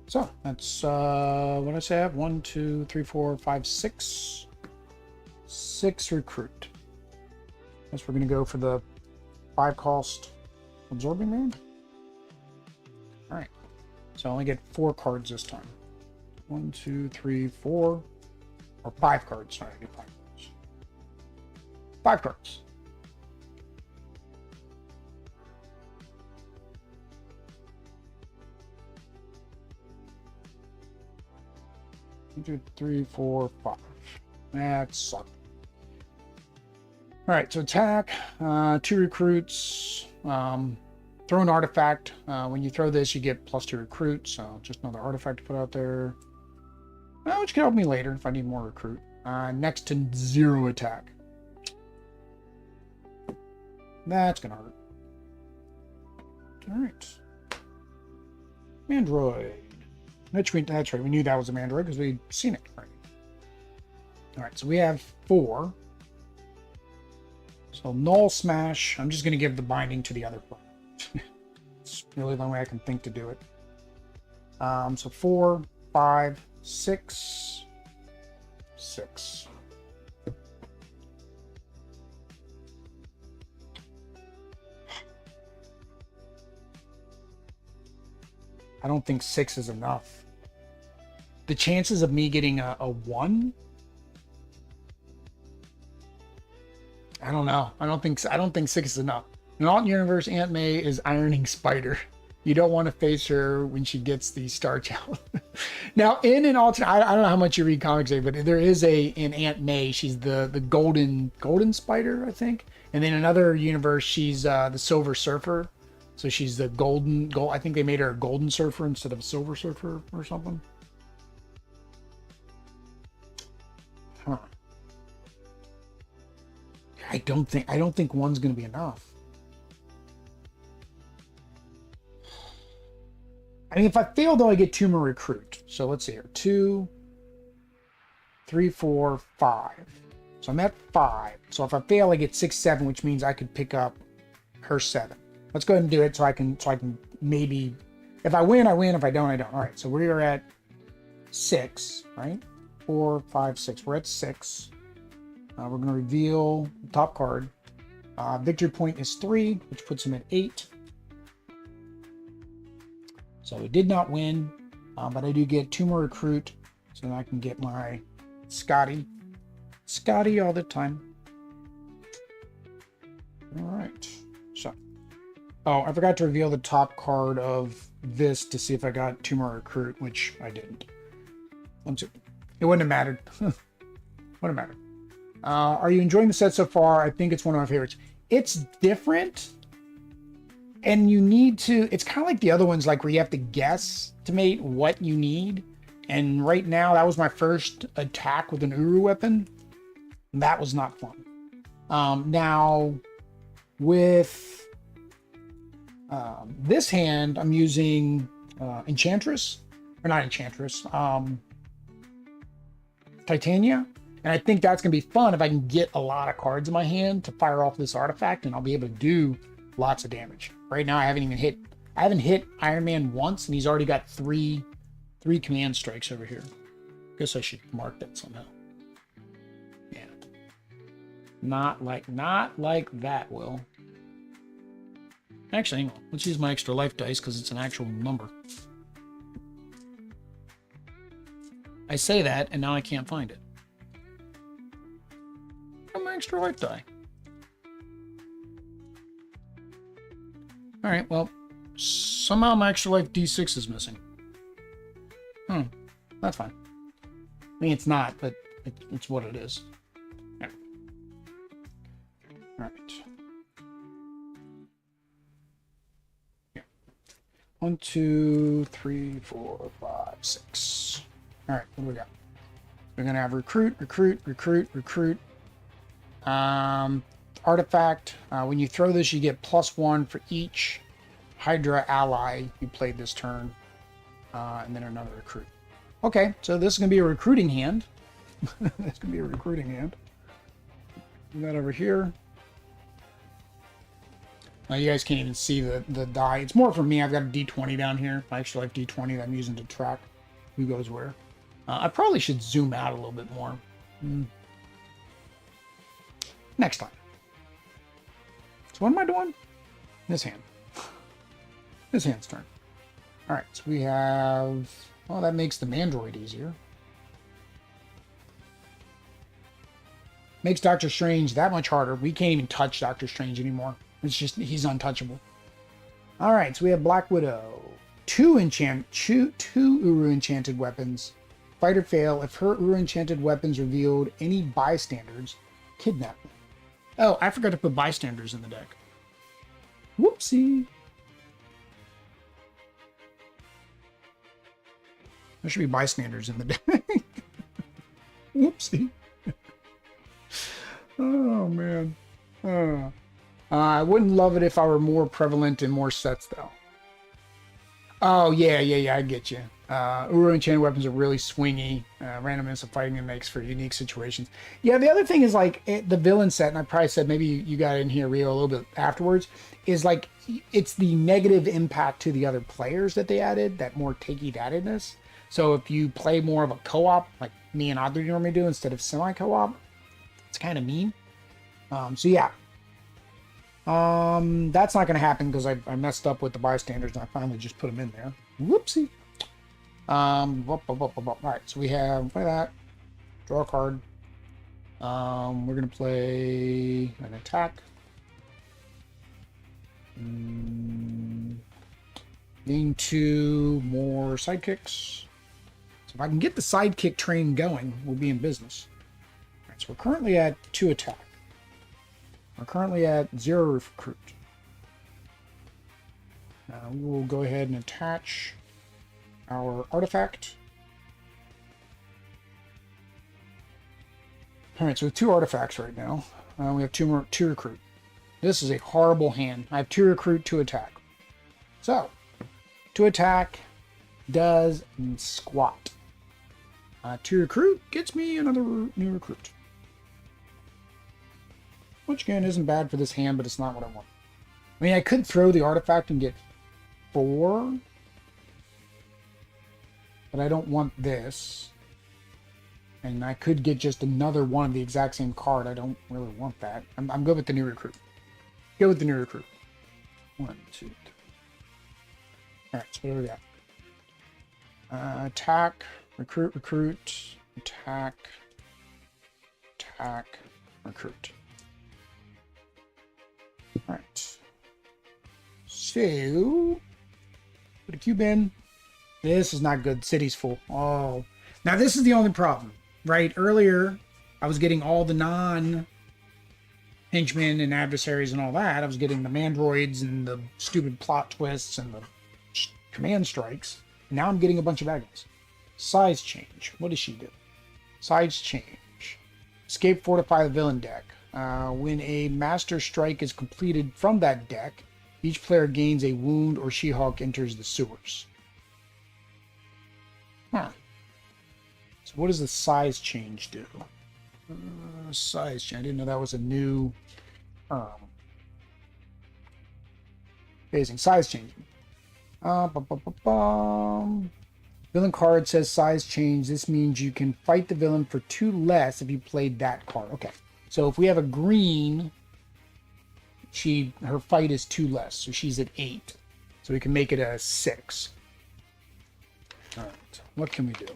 Speaker 1: So that's what did I say I have? 1, 2, 3, 4, 5, 6. 6 recruit. Guess we're gonna go for the 5 cost absorbing man. All right. So I only get 4 cards this time. 1, 2, 3, 4, or 5 cards. Sorry, I get 5 cards. 5 cards. 1, 2, 3, 4, 5. That sucked. All right, so attack, 2 recruits, throw an artifact. When you throw this, you get +2 recruits, so just another artifact to put out there. Which can help me later if I need more recruit. Next to 0 attack. That's gonna hurt. All right. Mandroid. That's right, we knew that was a Mandroid because we'd seen it. Right. All right, so we have 4. So null smash. I'm just going to give the binding to the other player. It's really the only way I can think to do it. So 4, 5, 6, 6. I don't think 6 is enough. The chances of me getting a 1? I don't know. I don't think 6 is enough. In alt universe, Aunt May is ironing Spider. You don't want to face her when she gets the starch out. Now, in an alternate, I don't know how much you read comics, but there is in Aunt May, she's the golden spider, I think. And then in another universe, she's the Silver Surfer. So she's the gold. I think they made her a golden surfer instead of a silver surfer or something. Huh. I don't think 1's going to be enough. I mean, if I fail, though, I get 2 more recruit. So let's see here. 2, 3, 4, 5. So I'm at 5. So if I fail, I get 6, 7, which means I could pick up her 7. Let's go ahead and do it so I can maybe, if I win, I win. If I don't, I don't. All right. So we are at 6, right? 4, 5, 6. We're at 6. We're going to reveal the top card. Victory point is 3, which puts him at 8. So we did not win, but I do get 2 more recruit, so then I can get my Skadi all the time. All right. So, oh, I forgot to reveal the top card of this to see if I got 2 more recruit, which I didn't. It wouldn't have mattered. Wouldn't have mattered. Are you enjoying the set so far? I think it's one of my favorites. It's different. And you need to, it's kind of like the other ones, like where you have to guesstimate what you need. And right now, that was my first attack with an Uru weapon. That was not fun. Now, with this hand, I'm using Enchantress, or not Enchantress, Titania. And I think that's going to be fun if I can get a lot of cards in my hand to fire off this artifact, and I'll be able to do lots of damage. Right now, I haven't hit Iron Man once, and he's already got three command strikes over here. Guess I should mark that somehow. Yeah. Not like that, Will. Actually, hang on. Let's use my extra life dice because it's an actual number. I say that, and now I can't find it. Where's my extra life die? All right, well, somehow my extra life D6 is missing. That's fine. I mean, it's not, but it's what it is. Yeah. All right. Yeah. 1, 2, 3, 4, 5, 6. All right, what do we got? We're gonna have recruit. Artifact. When you throw this, you get +1 for each Hydra ally you played this turn, and then another recruit. Okay, so this is going to be a recruiting hand. That's going to be a recruiting hand. Do that over here. Now you guys can't even see the die. It's more for me. I've got a D20 down here. My extra life D20 that I'm using to track who goes where. I probably should zoom out a little bit more. Next time. So what am I doing? This hand. This hand's turn. All right, so we have... Well, that makes the Mandroid easier. Makes Doctor Strange that much harder. We can't even touch Doctor Strange anymore. It's just, he's untouchable. All right, so we have Black Widow. 2 Uru Enchanted weapons. Fight or fail. If her Uru Enchanted weapons revealed any bystanders, kidnap them. Oh, I forgot to put bystanders in the deck. Whoopsie. There should be bystanders in the deck. Whoopsie. Oh, man. I wouldn't love it if I were more prevalent in more sets, though. Oh, yeah, I get you. Uru Enchanted weapons are really swingy. Randomness of fighting them makes for unique situations. Yeah, the other thing is like the villain set, and I probably said maybe you got in here, Rio, a little bit afterwards, is like it's the negative impact to the other players that they added, that more takey daddedness. So if you play more of a co-op, like me and Audrey normally do, instead of semi-co-op, it's kind of mean. So yeah. That's not going to happen because I messed up with the bystanders and I finally just put them in there. Whoopsie. All right, so we have play that, draw a card. We're gonna play an attack. Gain 2 more sidekicks. So if I can get the sidekick train going, we'll be in business. All right, so we're currently at 2 attack. We're currently at 0 recruit. We will go ahead and attach our artifact. All right, so we have 2 artifacts right now. We have 2 recruit. This is a horrible hand. I have 2 recruit, 2 attack. So, 2 attack does squat. 2 recruit gets me another new recruit. Which again isn't bad for this hand, but it's not what I want. I mean, I could throw the artifact and get 4. But I don't want this. And I could get just another one of the exact same card. I don't really want that. I'm good with the new recruit. Go with the new recruit. 1, 2, 3. Alright, so what do we got? Attack, recruit, attack, recruit. Alright. So, put a cube in. This is not good. City's full. Oh. Now, this is the only problem, right? Earlier, I was getting all the non-henchmen and adversaries and all that. I was getting the mandroids and the stupid plot twists and the command strikes. Now I'm getting a bunch of bad guys. Size change. What does she do? Size change. Escape, fortify the villain deck. When a master strike is completed from that deck, each player gains a wound or She-Hulk enters the sewers. Huh. So what does the size change do? Size change. I didn't know that was a new phasing. Size changing. Villain card says size change. This means you can fight the villain for 2 less if you played that card. Okay. So if we have a green, her fight is 2 less. So she's at 8. So we can make it a 6. All right. What can we do?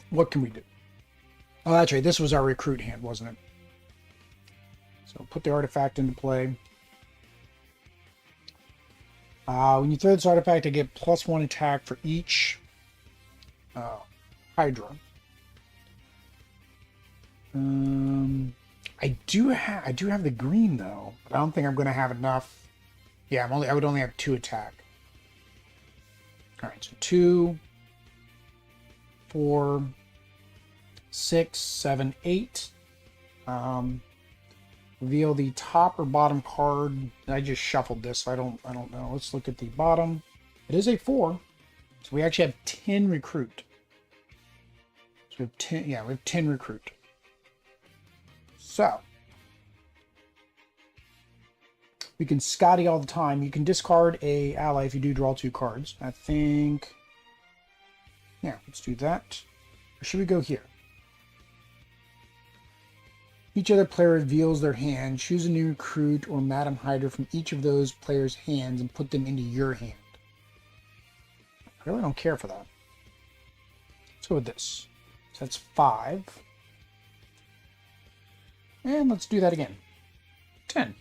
Speaker 1: What can we do? Oh, that's right. This was our recruit hand, wasn't it? So put the artifact into play. When you throw this artifact, I get +1 attack for each Hydra. I do have the green though, but I don't think I'm going to have enough. Yeah, I would only have 2 attack. All right, so 2, 4, 6, 7, 8. Reveal the top or bottom card. I just shuffled this, so I don't know. Let's look at the bottom. It is a 4, so we actually have 10 recruit. So we have 10. Yeah, we have 10 recruit. So we can Skadi all the time. You can discard a ally if you do draw 2 cards. I think. Yeah, let's do that. Or should we go here? Each other player reveals their hand. Choose a new recruit or Madam Hydra from each of those players' hands and put them into your hand. I really don't care for that. Let's go with this. So that's 5. And let's do that again. 10.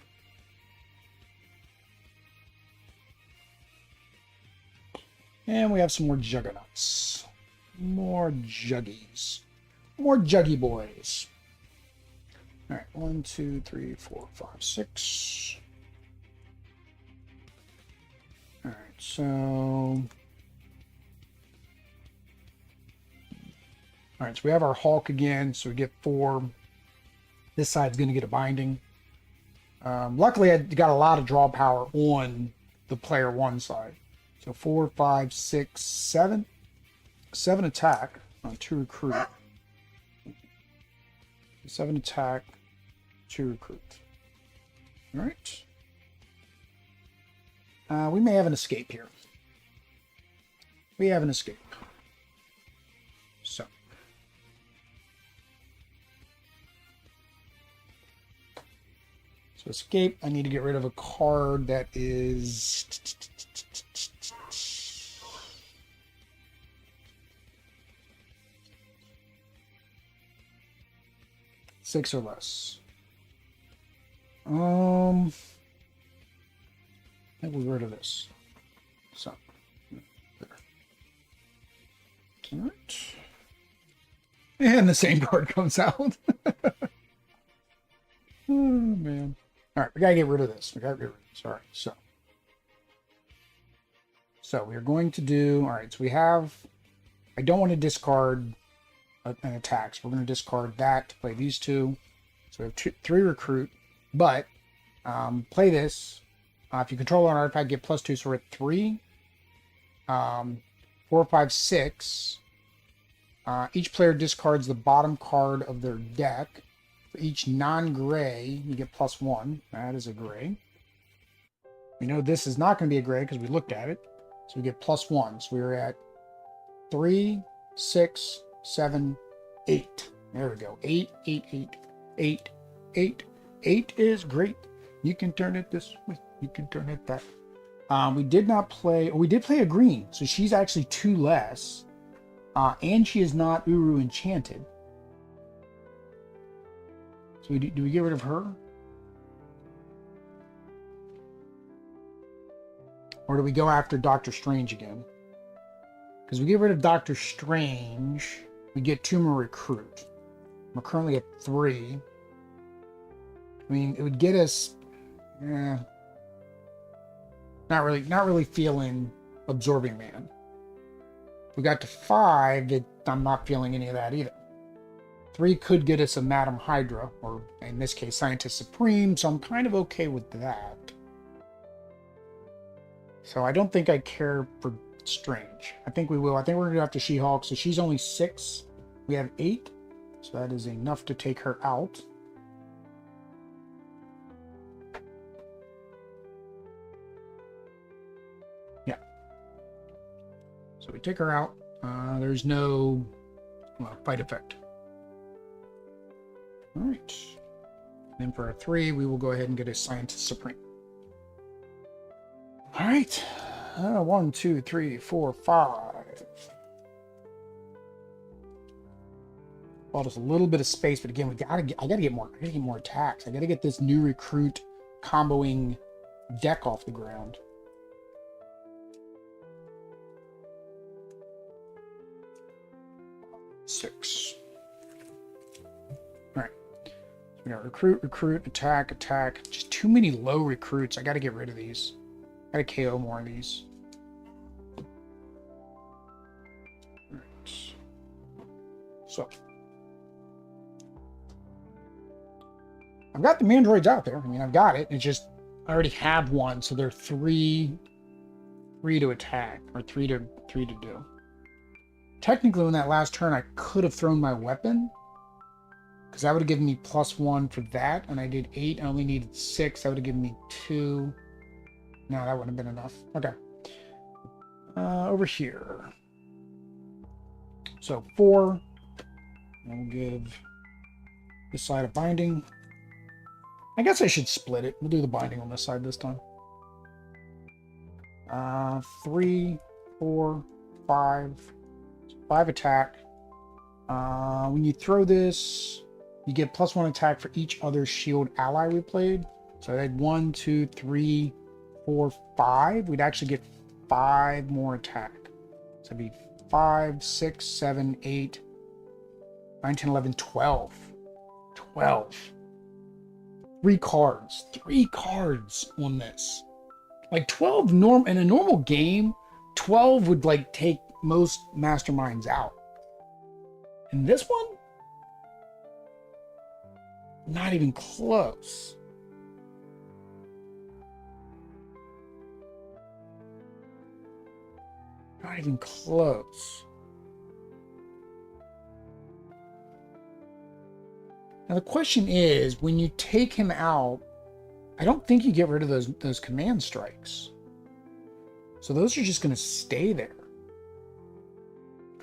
Speaker 1: And we have some more juggernauts. More juggies. More juggy boys. All right, 1, 2, 3, 4, 5, 6. All right, so. All right, so we have our Hulk again, so we get 4. This side's going to get a binding. Luckily, I got a lot of draw power on the player one side. So 4, 5, 6, 7. 7 attack on 2 recruit. 7 attack, 2 recruit. All right. We may have an escape here. We have an escape. So. So escape, I need to get rid of a card that is... 6 or less. I think we'll get rid of this. So, there. All right. And the same card comes out. Oh, man. All right, we got to get rid of this. We got to get rid of this. All right, so we're going to do, all right, so we have, I don't want to discard an attack, so we're going to discard that to play these two. So we have 3 recruit, but play this. If you control an artifact, get +2, so we're at 3. 4, 5, 6. Each player discards the bottom card of their deck. For each non-gray, you get +1. That is a gray. We know this is not going to be a gray because we looked at it. So we get +1. So we're at 3, 6, 7, 8. There we go. 8, 8, 8, 8, 8. 8 is great. You can turn it this way. You can turn it that way. We did not play... we did play a green. So she's actually 2 less. And she is not Uru Enchanted. So do we get rid of her? Or do we go after Doctor Strange again? Because we get rid of Doctor Strange, we get 2 more recruit. We're currently at 3. I mean, it would get us... not really feeling Absorbing Man. If we got to 5, I'm not feeling any of that either. 3 could get us a Madam Hydra, or in this case, Scientist Supreme, so I'm kind of okay with that. So I don't think I care for Strange. I think we will. I think we're going to go after She-Hulk, so she's only 6. We have 8, so that is enough to take her out. Yeah. So we take her out. There's no fight effect. All right. Then for our 3, we will go ahead and get a Scientist Supreme. All right. 1, 2, 3, 4, 5. Well, just a little bit of space, but again, I gotta get more attacks. I gotta get this new recruit comboing deck off the ground. Six. All right. We got recruit, attack. Just too many low recruits. I got to get rid of these. I got to KO more of these. All right. So. I've got the Mandroids out there. I mean, I've got it. It's just, I already have one, so they're 3 to attack, or 3 to do. Technically, on that last turn, I could have thrown my weapon, because that would have given me +1 for that, and I did 8. I only needed 6. That would have given me 2. No, that wouldn't have been enough. Okay. Over here. So 4. I'll give this side a binding. I guess I should split it. We'll do the binding on this side this time. 3, 4, 5. 5 attack. When you throw this, you get +1 attack for each other shield ally we played. So I had 1, 2, 3, 4, 5. We'd actually get 5 more attack. So it'd be 5, 6, 7, 8, 9, 10, 11, 12. 12. 3 cards. 3 cards on this. Like 12 in a normal game, 12 would like take most masterminds out. And this one? Not even close. Not even close. Now the question is, when you take him out, I don't think you get rid of those command strikes. So those are just going to stay there.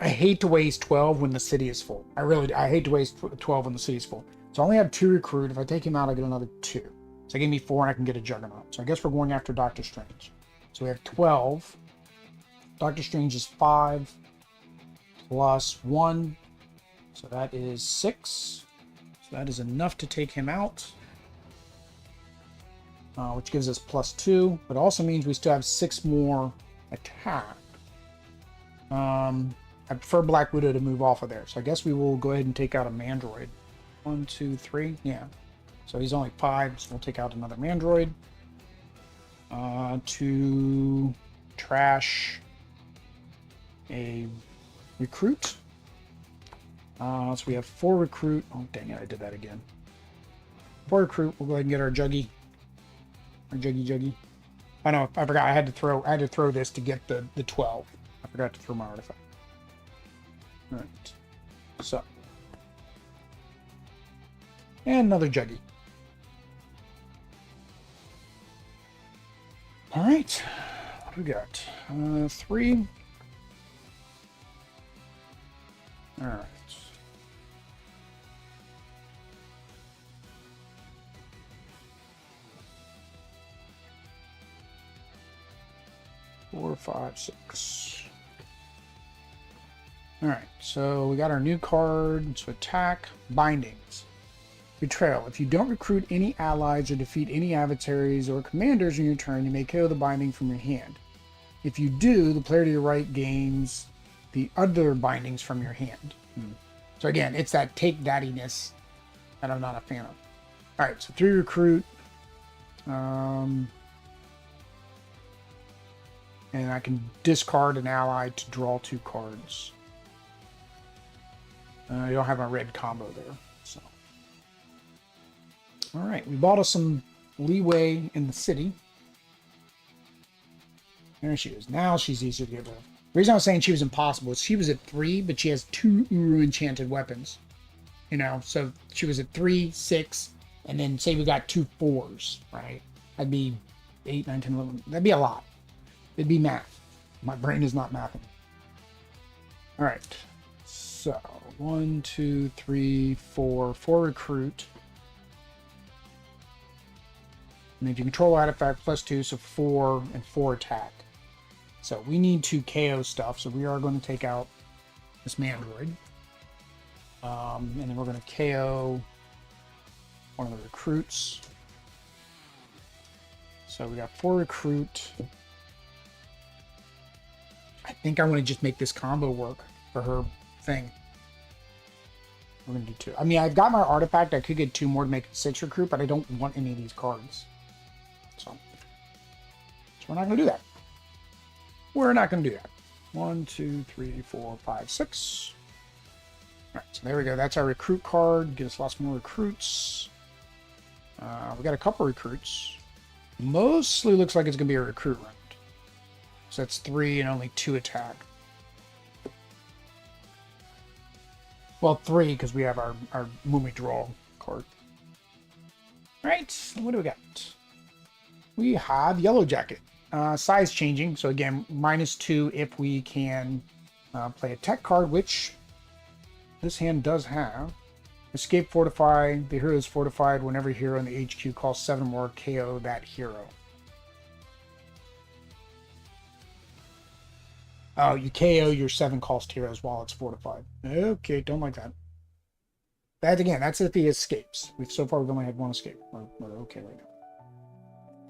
Speaker 1: I hate to waste 12 when the city is full. I hate to waste 12 when the city is full. So I only have 2 recruit. If I take him out, I get another 2. So I give me 4 and I can get a Juggernaut. So I guess we're going after Doctor Strange. So we have 12. Doctor Strange is 5 plus 1. So that is 6. So that is enough to take him out. Which gives us plus 2. But also means we still have 6 more attack. I prefer Black Widow to move off of there. So I guess we will go ahead and take out a Mandroid. 1, 2, 3. Yeah. So he's only 5, so we'll take out another Mandroid. To trash a recruit. So we have 4 recruit. Oh, dang it, I did that again. 4 recruit. We'll go ahead and get our Juggy. Our Juggy. I know, I forgot. I had to throw this to get the 12. I forgot to throw my artifact. All right. So. And another Juggy. All right. What do we got? 3. All right. Four, 5, 6. All right, so we got our new card. So attack, bindings, betrayal. If you don't recruit any allies or defeat any adversaries or commanders in your turn, you may KO the binding from your hand. If you do, the player to your right gains the other bindings from your hand. So again, it's that take daddiness that I'm not a fan of. All right, so 3 recruit. And I can discard an ally to draw 2 cards. You don't have a red combo there. So, all right, we bought us some leeway in the city. There she is. Now she's easier to get rid of. The reason I was saying she was impossible is she was at 3, but she has 2 Uru Enchanted weapons. You know, so she was at 3, 6, and then say we got 2 4s, right? That'd be 8, 9, 10, 11. That'd be a lot. It'd be math. My brain is not mathing. All right. So 1, 2, 3, 4. 4 recruit. And if you control artifact plus 2, so 4 and 4 attack. So we need to KO stuff. So we are going to take out this Mandroid. And then we're going to KO one of the recruits. So we got 4 recruit. I think I want to just make this combo work for her thing. We're going to do 2. I mean, I've got my artifact. I could get 2 more to make it 6 recruit, but I don't want any of these cards. So we're not going to do that. We're not going to do that. 1, 2, 3, 4, 5, 6. All right, so there we go. That's our recruit card. Get us lots more recruits. We got a couple recruits. Mostly looks like it's going to be a recruit round. So that's 3 and only 2 attack. Well, 3 because we have our when we draw card. Right, what do we got? We have Yellow Jacket. Size changing. So again, -2 if we can play a tech card, which this hand does have. Escape Fortify. The hero is fortified whenever a hero in the HQ calls 7 more, KO that hero. Oh, you KO your 7 cost heroes while it's fortified. Okay, don't like that. That again, that's if he escapes. So far we've only had 1 escape. We're okay right now.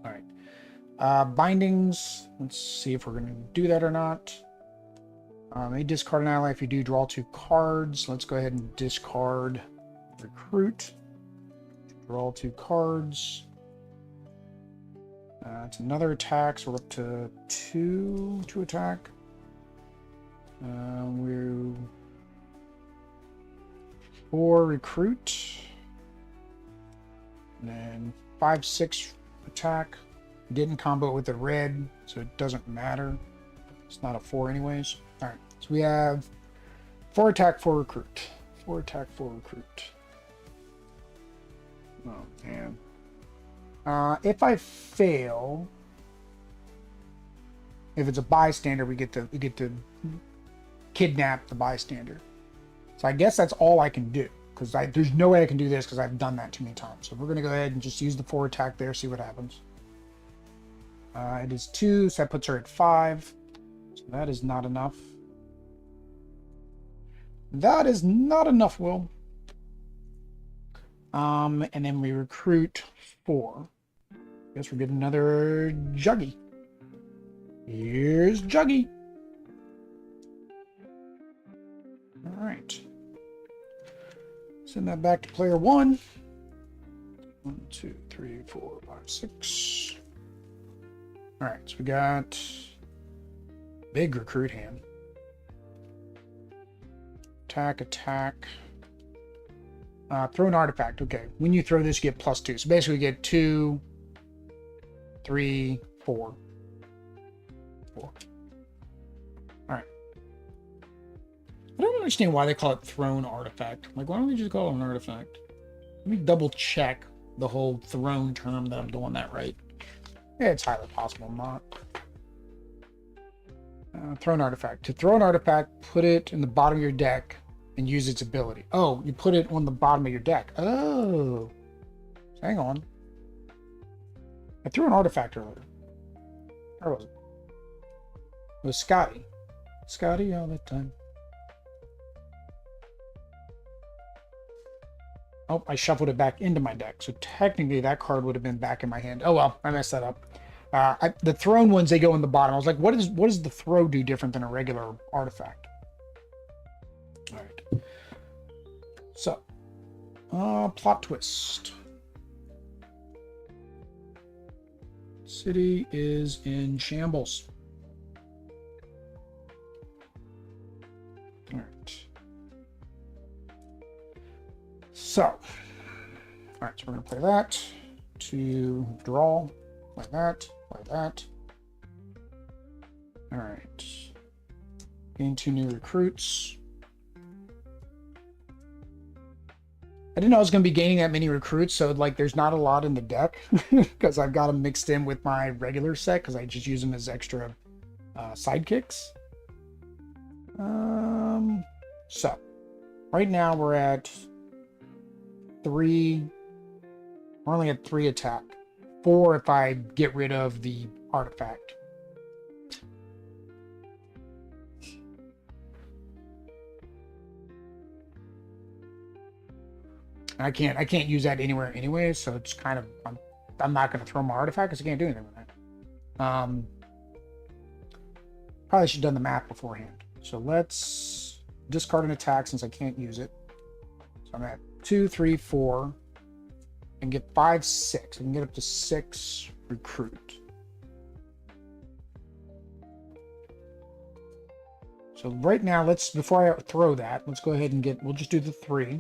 Speaker 1: Alright. Bindings. Let's see if we're going to do that or not. May discard an ally if you do draw 2 cards. Let's go ahead and discard recruit. Draw 2 cards. It's another attack, so we're up to 2 attack. We're 4 recruit, and then 5, 6 attack. Didn't combo it with the red, so it doesn't matter. It's not a 4 anyways. All right, so we have 4 attack, 4 recruit. 4 attack, 4 recruit. Oh man. If I fail, if it's a bystander, we get to kidnap the bystander. So I guess that's all I can do, because there's no way I can do this because I've done that too many times. So we're gonna go ahead and just use the 4 attack there, see what happens. It is 2, so that puts her at 5. So that is not enough. That is not enough, Will. And then we recruit 4. Guess we're getting another Juggy. Here's Juggy. All right. Send that back to player 1. 1, 2, 3, 4, 5, 6. All right, so we got big recruit hand. Attack, attack. Throw an artifact. Okay, when you throw this, you get +2. So basically, we get 2, 3, 4. 4. All right. I don't understand why they call it thrown artifact. Like, why don't they just call it an artifact? Let me double check the whole thrown term that I'm doing that right. Yeah, it's highly possible I'm not. Throw an artifact. To throw an artifact, put it in the bottom of your deck and use its ability. Oh, you put it on the bottom of your deck. Oh. Hang on. I threw an artifact earlier. Where was it? It was Skadi. Skadi all the time. Oh, I shuffled it back into my deck. So technically that card would have been back in my hand. Oh well, I messed that up. The thrown ones, they go in the bottom. I was like, what does the throw do different than a regular artifact? All right. So, plot twist. City is in shambles. All right. So, all right, so we're going to play that to draw like that, like that. All right. Gain 2 new recruits. I didn't know I was going to be gaining that many recruits, so like there's not a lot in the deck because I've got them mixed in with my regular set because I just use them as extra sidekicks. So right now we're at 3. We're only at 3 attack. 4 if I get rid of the artifact. I can't use that anywhere anyway, so it's kind of I'm not going to throw my artifact because I can't do anything with that. Probably should have done the math beforehand. So let's discard an attack since I can't use it. So I'm at 2, 3, 4, and get 5, 6. I can get up to 6 recruit. So right now, before I throw that, let's go ahead and we'll just do the 3.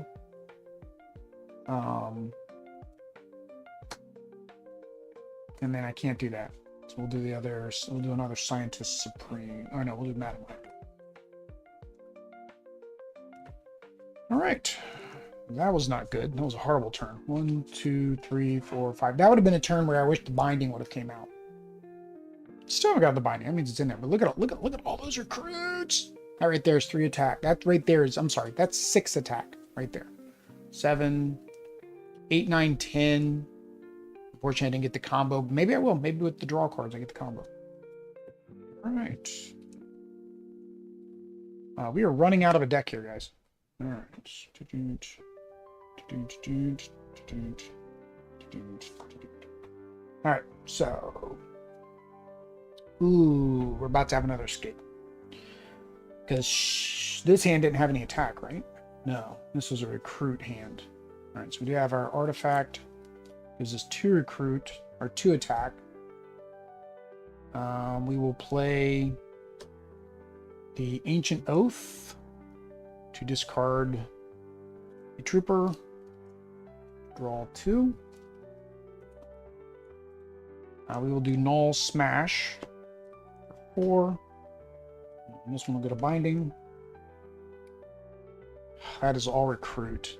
Speaker 1: And then I can't do that. So we'll do the others. We'll do another Scientist Supreme. Oh no, we'll do Madam Web. All right. That was not good. That was a horrible turn. 1, 2, 3, 4, 5. That would have been a turn where I wish the binding would have came out. Still haven't got the binding. That means it's in there. But look at all those recruits. That right there is 3 attack. That right there is, I'm sorry, that's 6 attack right there. 7, 8, 9, 10. Unfortunately, I didn't get the combo. Maybe I will. Maybe with the draw cards, I get the combo. All right. We are running out of a deck here, guys. All right. All right. So, ooh, we're about to have another escape. Because this hand didn't have any attack, right? No, this was a recruit hand. All right, so we do have our artifact. Gives us 2 recruit, or 2 attack. We will play the Ancient Oath to discard a trooper. Draw 2. We will do Null Smash for 4. And this one will get a binding. That is all recruit.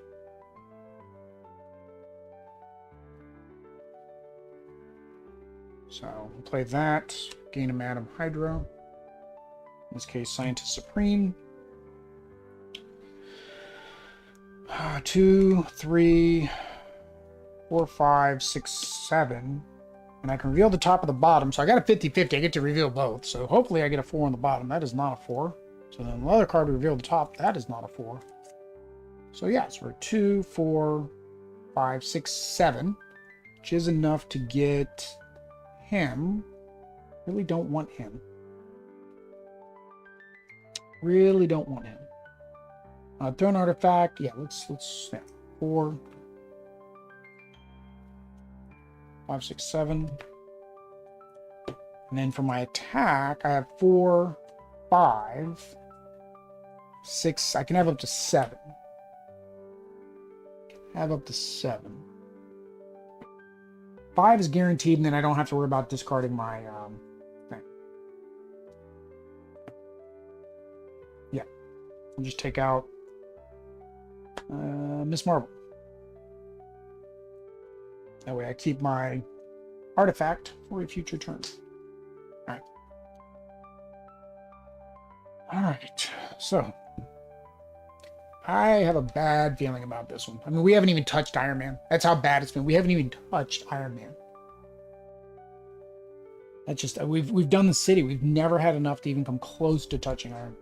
Speaker 1: So we'll play that. Gain a Madam Hydra. In this case, Scientist Supreme. 2, 3, 4, 5, 6, 7. And I can reveal the top of the bottom. So I got a 50-50. I get to reveal both. So hopefully I get a 4 on the bottom. That is not a 4. So then the other card we reveal the top. That is not a 4. So yes, we're 2, 4, 5, 6, 7. Which is enough to get him. Really don't want him. Really don't want him. Throne artifact. Yeah, let's 4, 5, 6, 7. And then for my attack, I have 4, 5, 6. I can have up to 7. Have up to 7. 5 is guaranteed, and then I don't have to worry about discarding my thing. Yeah. I'll just take out Miss Marvel. That way I keep my artifact for a future turn. Alright. Alright. So, I have a bad feeling about this one. I mean, we haven't even touched Iron Man. That's how bad it's been. We haven't even touched Iron Man. That's just, we've done the city. We've never had enough to even come close to touching Iron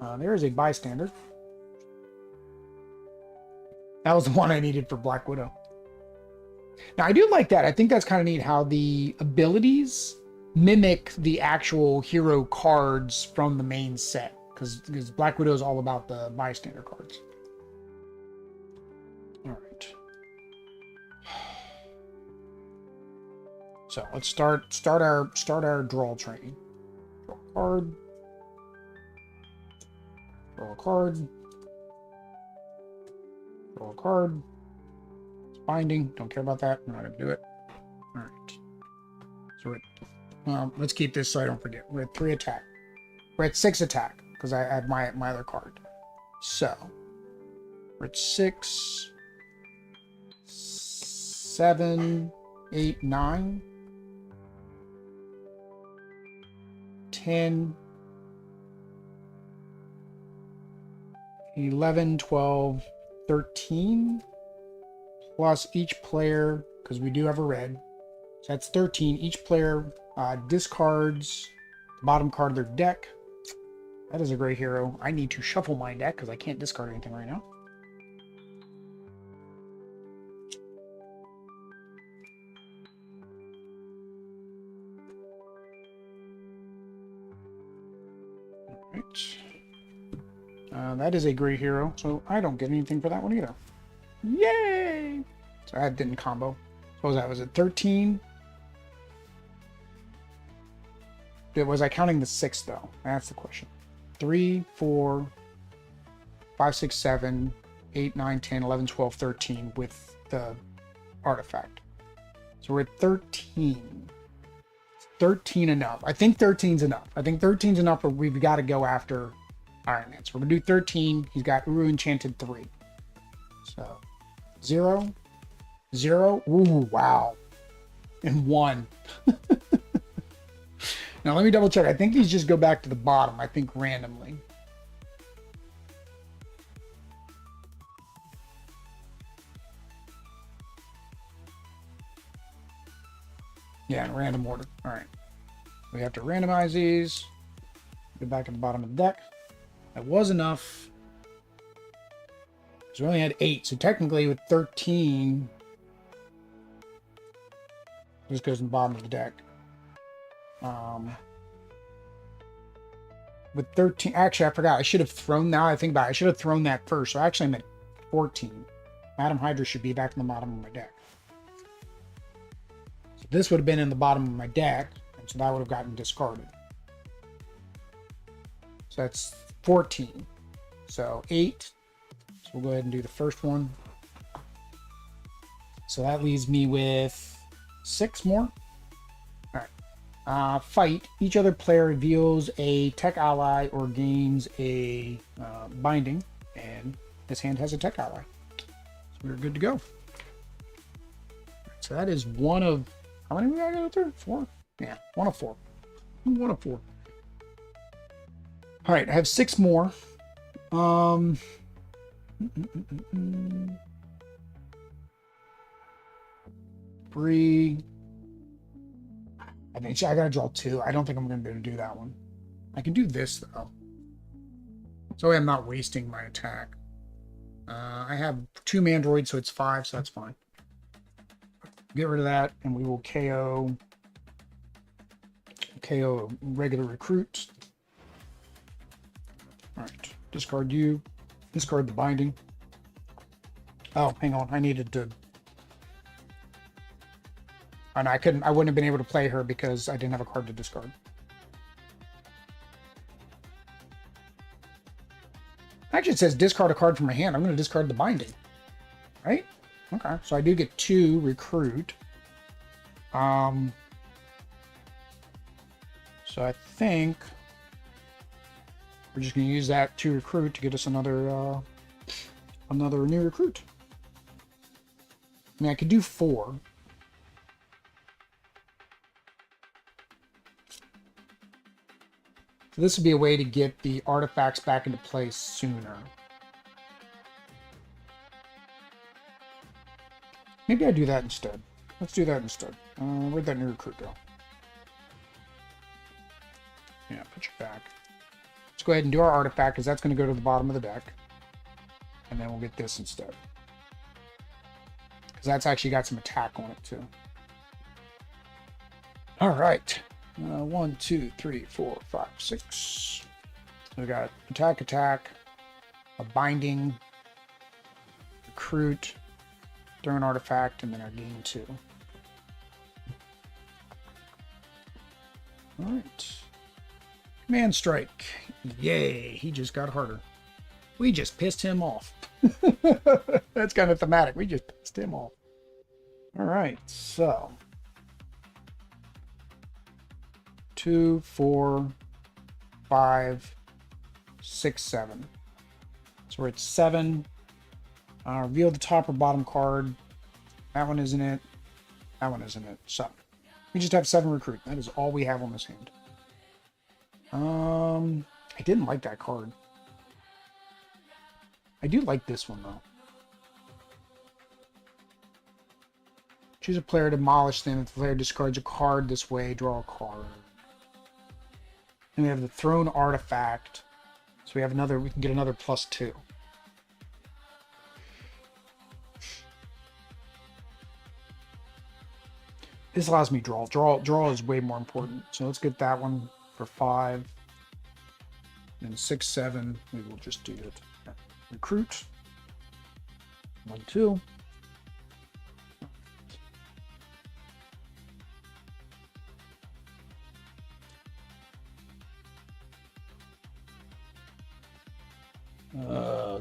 Speaker 1: Man. There is a bystander. That was the one I needed for Black Widow. Now, I do like that. I think that's kind of neat how the abilities mimic the actual hero cards from the main set. Because Black Widow is all about the bystander cards. All right. So let's start our draw train. Draw a card. Draw a card. Draw a card. It's binding. Don't care about that. We're not gonna do it. All right. So let's keep this so I don't forget. We're at 3 attack. We're at 6 attack. Because I had my other card. So, we're at 6, 7, 8, 9, 10, 11, 12, 13, plus each player, because we do have a red, so that's 13. Each player discards the bottom card of their deck. That is a great hero. I need to shuffle my deck because I can't discard anything right now. Alright. That is a great hero, so I don't get anything for that one either. Yay! So that didn't combo. What was that? Was it 13? Was I counting the 6 though? That's the question. 3, 4, 5, 6, 7, 8, 9, 10, 11, 12, 13 with the artifact. So we're at 13. 13 enough. I think 13's enough. I think 13's enough, but we've got to go after Iron Man. So we're going to do 13. He's got Uru Enchanted 3. So 0, 0. Ooh, wow. And 1. Now, let me double check. I think these just go back to the bottom, I think randomly. Yeah, in random order. All right. We have to randomize these. Go back at the bottom of the deck. That was enough. So we only had 8. So technically with 13, this goes in the bottom of the deck. With 13, actually, I forgot. I should have thrown, now I think about it, I should have thrown that first. So actually I'm at 14. Madam Hydra should be back in the bottom of my deck. So this would have been in the bottom of my deck, and so that would have gotten discarded. So that's 14. So 8. So we'll go ahead and do the first one. So that leaves me with 6 more. All right. fight, each other player reveals a tech ally or gains a binding, and this hand has a tech ally. So we're good to go. So that is one of, how many we got to go through? 4? Yeah, 1 of 4. 1 of 4. All right, I have 6 more. Three. I think I gotta draw 2. I don't think I'm gonna be able to do that one. I can do this though. So I'm not wasting my attack. I have 2 mandroids, so it's 5, so that's fine. Get rid of that, and we will KO a regular recruit. All right, discard you. Discard the binding. Oh, hang on. I needed to. And I wouldn't have been able to play her because I didn't have a card to discard. Actually, it says discard a card from my hand. I'm going to discard the binding. Right? Okay. So I do get 2 recruit. So I think we're just going to use that 2 recruit to get us another new recruit. I mean, I could do 4. So this would be a way to get the artifacts back into place sooner. Maybe I do that instead. Let's do that instead. Where'd that new recruit go? Yeah, put you back. Let's go ahead and do our artifact, because that's going to go to the bottom of the deck. And then we'll get this instead. Because that's actually got some attack on it, too. All right. 1, 2, 3, 4, 5, 6. So we got attack, a binding, recruit, throw an artifact, and then our gain 2. All right. Command strike. Yay, he just got harder. We just pissed him off. That's kind of thematic. We just pissed him off. All right, so 2, 4, 5, 6, 7. So we're at 7. Reveal the top or bottom card. That one isn't it. That one isn't it. So we just have 7 recruit. That is all we have on this hand. I didn't like that card. I do like this one though. Choose a player to demolish them. If the player discards a card this way, draw a card. And we have the thrown artifact. So we have another, we can get another +2. This allows me draw. Draw is way more important. So let's get that one for 5. And 6, 7, we will just do it. Recruit. 1, 2.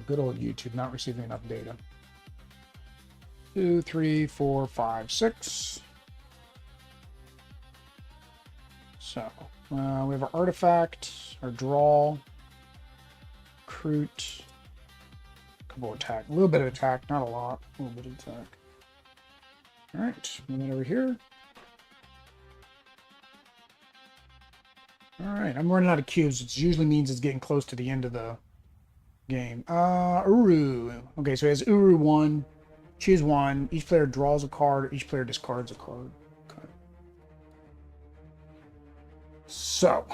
Speaker 1: Good old YouTube, not receiving enough data. 2, 3, 4, 5, 6. So, we have our artifact, our draw, recruit, a couple attack, a little bit of attack, not a lot, a little bit of attack. All right, and then over here. All right, I'm running out of cubes, which usually means it's getting close to the end of the game. Uru. Okay, so he has Uru 1. Choose 1. Each player draws a card. Each player discards a card. Okay. So,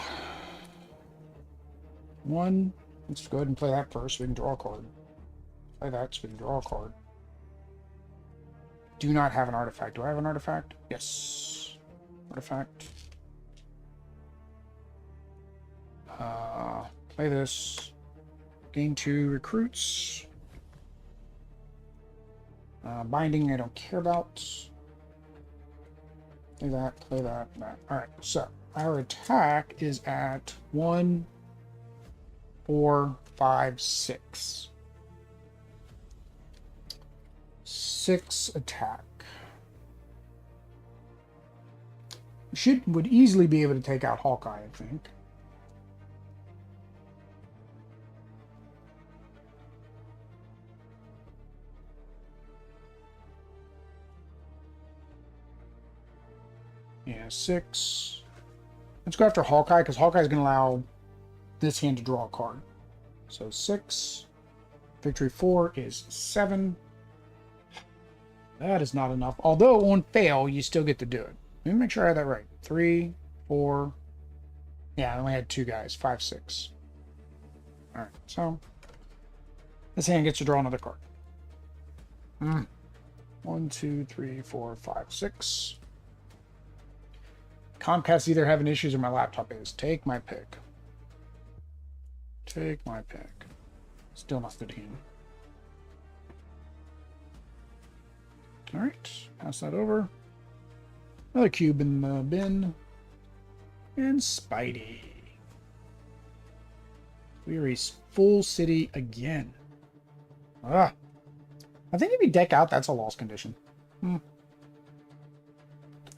Speaker 1: 1. Let's go ahead and play that first so we can draw a card. Play that so we can draw a card. Do not have an artifact. Do I have an artifact? Yes. Artifact. Play this. Gain 2 recruits. Binding I don't care about. Play that, that. Alright, so our attack is at 1, 4, 5, 6. 6 attack. would easily be able to take out Hawkeye, I think. Yeah, 6. Let's go after Hawkeye, because Hawkeye's going to allow this hand to draw a card. So 6. Victory 4 is 7. That is not enough. Although on fail, you still get to do it. Let me make sure I had that right. 3, 4. Yeah, I only had 2 guys. 5, 6. Alright, so this hand gets to draw another card. 1, 2, 3, 4, 5, 6. Comcast either having issues or my laptop is. Take my pick. Take my pick. Still not good hand. Alright, pass that over. Another cube in the bin. And Spidey. We are a full city again. I think if you deck out, that's a lost condition.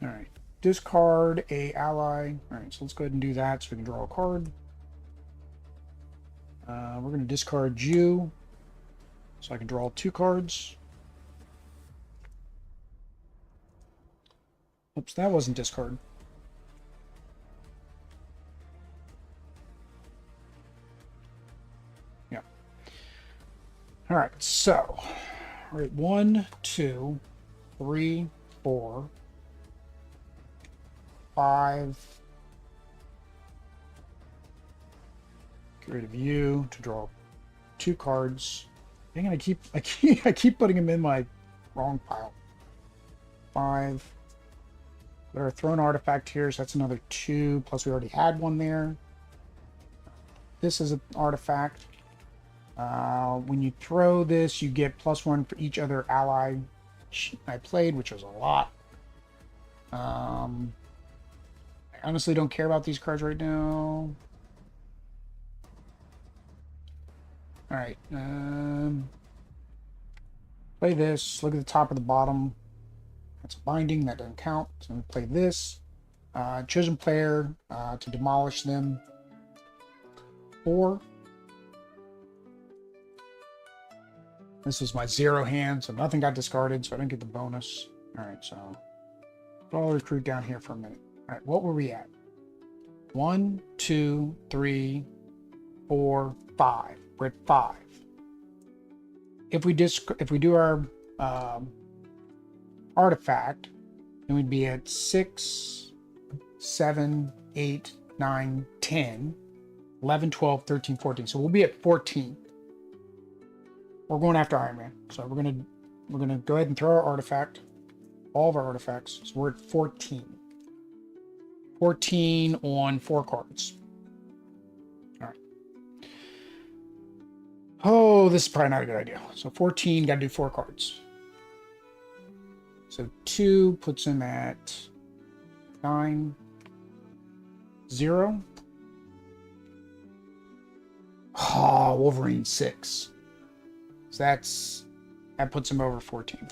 Speaker 1: Alright. Discard a ally. Alright, so let's go ahead and do that so we can draw a card. We're going to discard you. So I can draw 2 cards. Oops, that wasn't discard. Yeah. Alright, so we're at 1, 2, 3, 4, 5. Get rid of you to draw 2 cards. Dang it, I keep putting them in my wrong pile. 5. Got our thrown artifact here, so that's another 2. Plus we already had one there. This is an artifact. When you throw this, you get +1 for each other ally I played, which was a lot. I honestly don't care about these cards right now. Alright. Play this. Look at the top of the bottom. That's a binding. That doesn't count. So I'm going to play this. Chosen player to demolish them. 4. This was my 0 hand, so nothing got discarded, so I didn't get the bonus. Alright, so I'll recruit down here for a minute. Alright, what were we at? 1, 2, 3, 4, 5. We're at 5. If we do our artifact, then we'd be at 6, 7, 8, 9, 10, 11, 12, 13, 14. So we'll be at 14. We're going after Iron Man. So we're gonna go ahead and throw our artifact. All of our artifacts. So we're at 14. 14 on 4 cards. Alright. Oh, this is probably not a good idea. So 14, gotta do 4 cards. So 2 puts him at 9, 0. Oh, Wolverine 6. So that puts him over 14.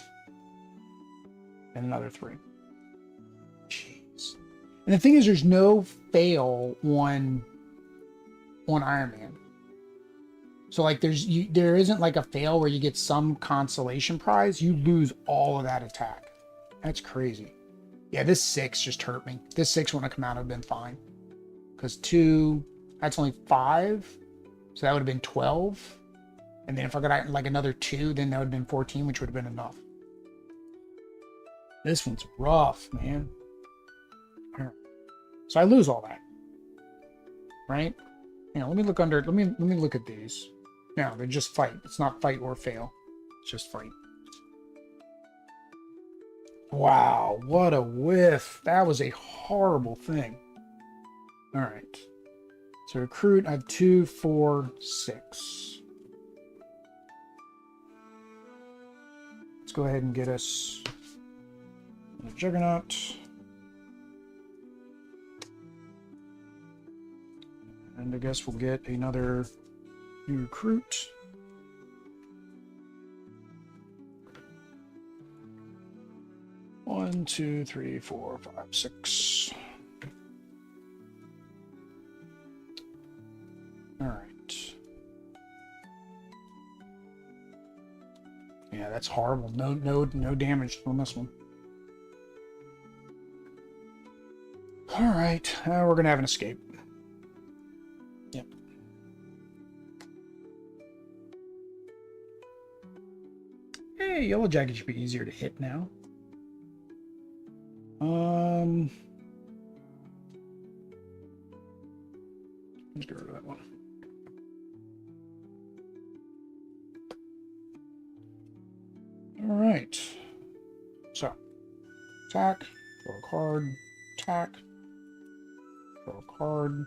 Speaker 1: And another 3. Jeez. And the thing is, there's no fail on Iron Man. So like there isn't like a fail where you get some consolation prize. You lose all of that attack. That's crazy. Yeah, this 6 just hurt me. This 6 wouldn't have come out, have been fine. Because 2, that's only 5. So that would have been 12. And then if I got like another 2, then that would have been 14, which would have been enough. This one's rough, man. So I lose all that. Right? Yeah, let me look under, let me look at these. No, they're just fight. It's not fight or fail. It's just fight. Wow, what a whiff. That was a horrible thing. Alright. So recruit, I have 2, 4, 6. Let's go ahead and get us a Juggernaut. And I guess we'll get another new recruit. One, 2, 3, 4, 5, 6. Alright. Yeah, that's horrible. No damage on this one. Alright, we're gonna have an escape. Yep. Hey, Yellow Jacket should be easier to hit now. Let's get rid of that one. Alright. So, attack, draw a card, attack, draw a card,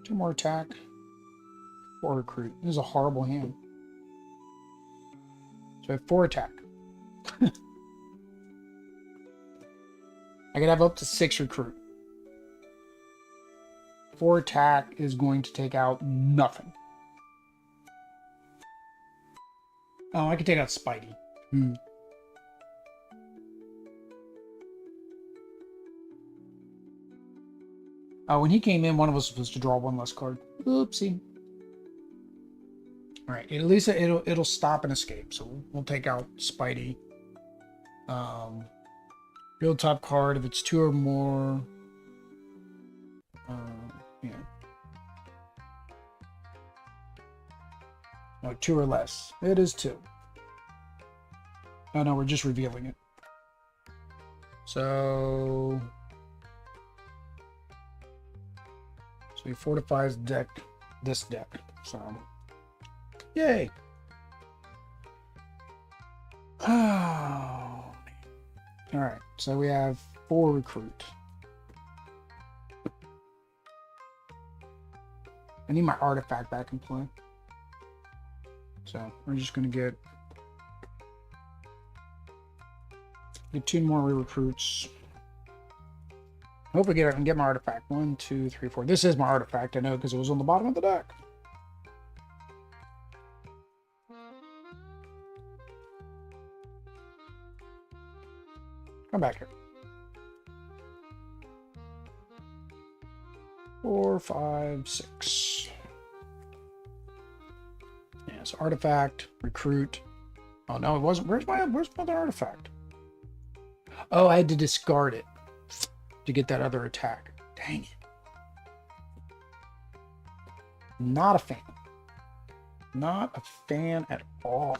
Speaker 1: 2 more attack, 4 recruit. This is a horrible hand. So I have 4 attack. I could have up to 6 recruit. 4 attack is going to take out nothing. Oh, I could take out Spidey. When he came in, one of us was supposed to draw 1 less card. Oopsie. All right, at least it'll stop and escape. So we'll take out Spidey. Build top card if it's 2 or more. Yeah. No, 2 or less. It is 2. Oh no, we're just revealing it. So he fortifies this deck. So yay. Oh. Alright, so we have 4 recruit. I need my artifact back in play. So we're just going to get 2 more recruits. Hopefully I can get my artifact. 1, 2, 3, 4. This is my artifact, I know, because it was on the bottom of the deck. Come back here. 4, 5, 6. Yeah, so artifact, recruit. Oh no, it wasn't. Where's my other artifact? Oh, I had to discard it to get that other attack. Dang it. Not a fan. Not a fan at all.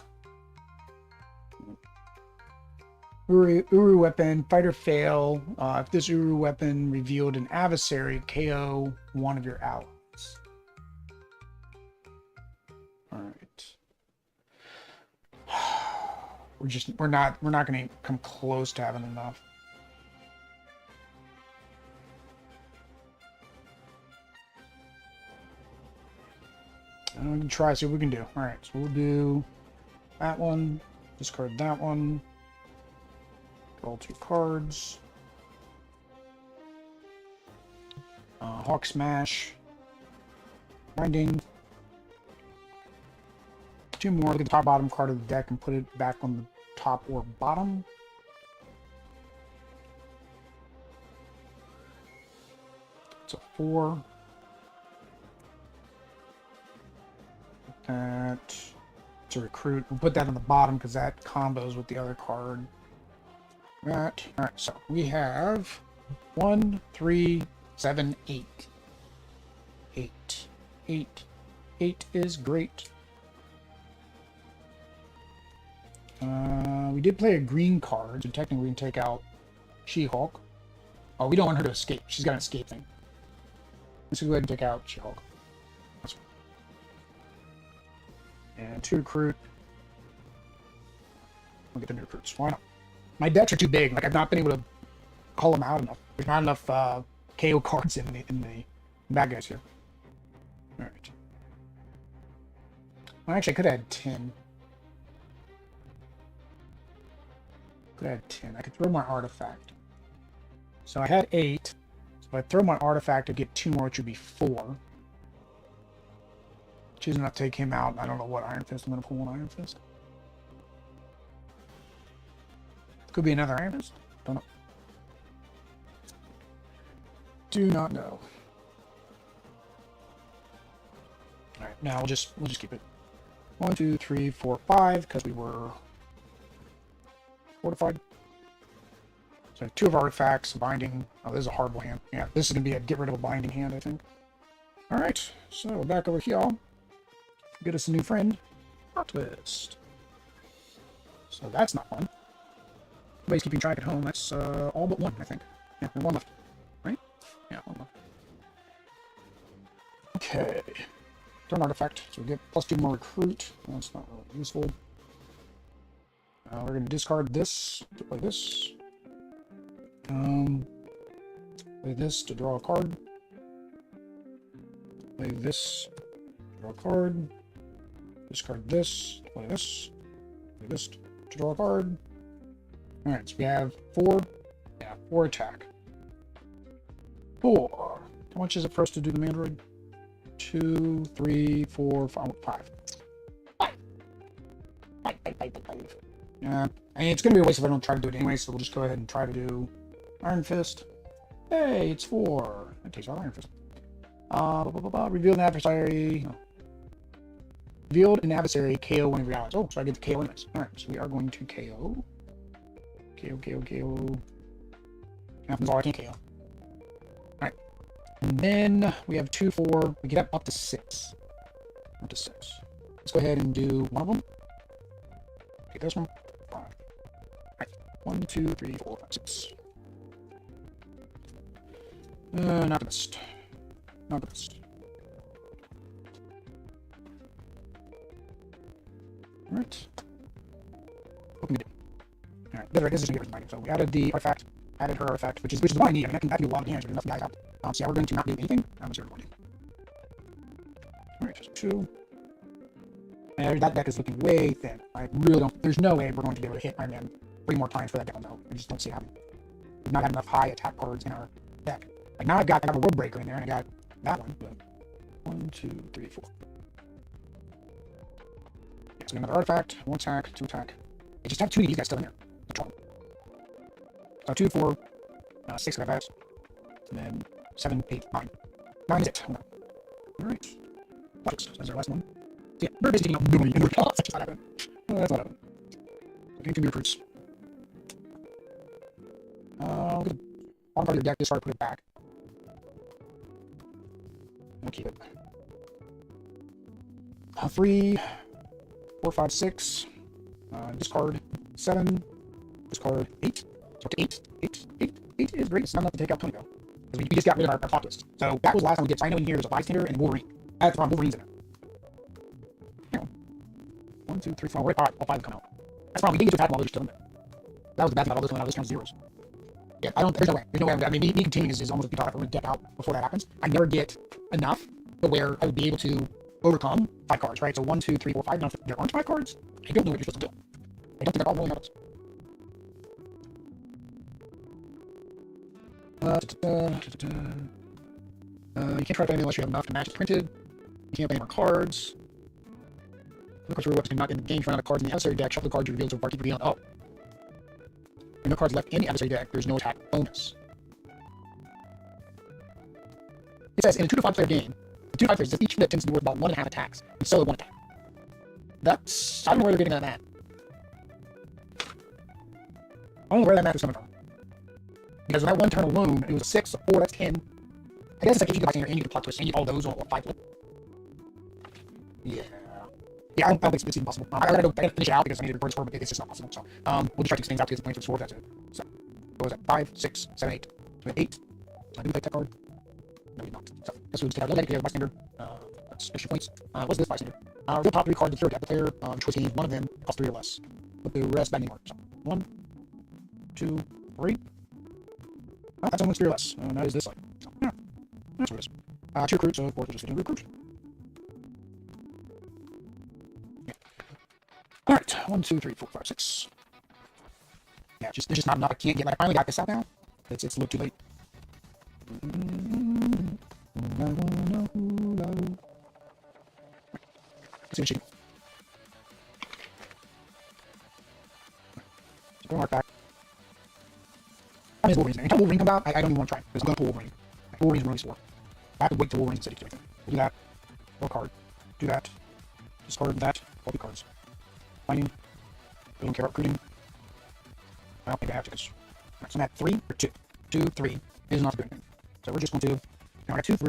Speaker 1: Uru weapon, fighter fail. If this Uru weapon revealed an adversary, KO 1 of your allies. Alright. We're not gonna come close to having enough. We can try, see what we can do. Alright, so we'll do that one, discard that one. Draw 2 cards. Hawk Smash. Grinding. 2 more. Look at the top bottom card of the deck and put it back on the top or bottom. It's a 4. That. It's a recruit. We'll put that on the bottom because that combos with the other card. That. Alright, so we have 1, 3, 7, 8. 8. 8. 8 is great. We did play a green card, so technically we can take out She-Hulk. Oh, we don't want her to escape. She's got an escape thing. Let's go ahead and take out She-Hulk. And 2 recruit. We'll get the new recruits. Why not? My decks are too big. Like, I've not been able to call them out enough. There's not enough KO cards in the bad guys here. Alright. Well, actually, I could have had 10. Could have had 10. I could throw my artifact. So I had 8. So if I throw my artifact, I'd get 2 more, which would be 4. Choosing not to take him out. I don't know what Iron Fist I'm going to pull on Iron Fist. Could be another Iron Fist. Don't know. Do not know. All right, now we'll just keep it. 1, 2, 3, 4, 5, because we were fortified. So 2 of our artifacts, binding. Oh, this is a horrible hand. Yeah, this is gonna be a get rid of a binding hand, I think. All right, so we're back over here. Get us a new friend, Twist. So that's not fun. Nobody's keeping track at home. That's all but 1, I think. Yeah, and 1 left, right? Yeah, 1 left. Okay. Turn artifact, so we get +2 more recruit. That's not really useful. We're going to discard this to play this. Play this to draw a card. Play this, draw a card. Discard this, play this. Play this to draw a card. Alright, so we have 4. Yeah, 4 attack. 4. How much is it for us to do the Mandroid? 2, 3, 4, 5. 5. 5. Yeah, I mean, it's going to be a waste if I don't try to do it anyway, so we'll just go ahead and try to do Iron Fist. Hey, it's 4. That takes out Iron Fist. Reveal an adversary. Oh. Revealed an adversary, KO one of your allies. Oh, so I get the KO anyways. Alright, so we are going to KO. KO. Happens all I can KO. Alright. And then we have 2, 4. We get up to 6. Up to 6. Let's go ahead and do one of them. Take this one. 5. Alright. 1, 2, 3, 4, 5, 6. Not the best. Not the best. Alright. What can we do? Alright, that's right, this is going to get rid. So we added the artifact, added her artifact, which is what I need. I mean, I can do a lot of damage with enough guys out. So yeah, we're going to not do anything. I'm 0 to 1. Alright, just 2. And that deck is looking way thin. I really don't. There's no way we're going to be able to hit Iron Man 3 more times for that deck. No, I just don't see how. We've not had enough high attack cards in our deck. Like now I got a World Breaker in there, and I got that one. But 1, 2, 3, 4. Yeah, so another artifact, 1 attack, 2 attack. I just have 2 of these guys still in there. So 2, 4, 6 artifacts, and then 7, 8, 9. 9 is it. Alright. That's our last one. So yeah, we're basically taking out nobody in recall. That's not happening. Well, that's not happening. Getting 2 recruits. Look at the bottom part of your deck, discard, put it back. We'll keep it. 3, 4, 5, 6. Discard 7. Discard 8. So up to 8. 8 is great. It's not enough to take out Tony though. Because we just got rid of our plot twist. So that was the last time we did. So I know in here there's a bystander and a Wolverine. That's wrong. Wolverine's in there. Hang on. 1, 2, 3, 4. All 5 will come out. That's wrong. We didn't get to attack while they're still in there. That was the bad thing about all this one. All this counts zeros. Yeah, there's no way. There's no way. I mean, me continuing is almost like you talk about deck out before that happens. I never get enough to where I would be able to overcome 5 cards, right? So 1, 2, 3, 4, 5. Now, if there aren't 5 cards, I don't know what you're supposed to do. I don't think that all really happens. You can't try to play unless you have enough to match it printed. You can't play any more cards. No cards weapons cannot engage run out of cards in the adversary deck. Shuffle the cards you revealed so far. Keep revealing. Oh. There are no cards left in the adversary deck. There's no attack bonus. It says in a 2 to 5 player game, the 2 to 5 players, each flip tends to be worth about 1.5 attacks, and so 1 attack. That's. I don't know where they're getting that at. I don't know where that math is coming from. Because with that 1 turn alone, it was a 6, a 4, that's 10. I guess it's like if you get bystander and you get plot twist and you get all those on 5 flip. Yeah. Yeah, I don't think it's even possible. I gotta finish it out because I need to record this for, but it's just not possible. So, we'll just try to things out to get the point for the score. That's it. So, what was that? 5, 6, 7, 8. So 8. So I do take that card. No, we don't. So, let's take out the bystander. That's extra points. What's this bystander? Real top 3 cards of the third deck. The player choice gains one of them costs 3 or less. But the rest bad anymore. So, 1, 2, 3. Oh, that's almost 3 or less. That is this side. So, yeah. That's what it is. 2 recruits, so of course we're just going to recruit. Yeah. Alright, 1, 2, 3, 4, 5, 6. Yeah, there's just not enough. I can't get, like, I finally got this out now. It's a little too late. Let's see what she can. So go mark back. Is Wolverine's name. Until Wolverine comes out, I don't even want to try it. Because I'm going to pull Wolverine. Wolverine's really slow. I have to wait till Wolverine's in city to do anything. We'll do that. Or card. do that. Discard that. All the cards. Mining. We don't care about recruiting. I don't think I have to, because I'm at 3 or 2. 2, 3 is not good. So we're just going to. Now I got 2, 3.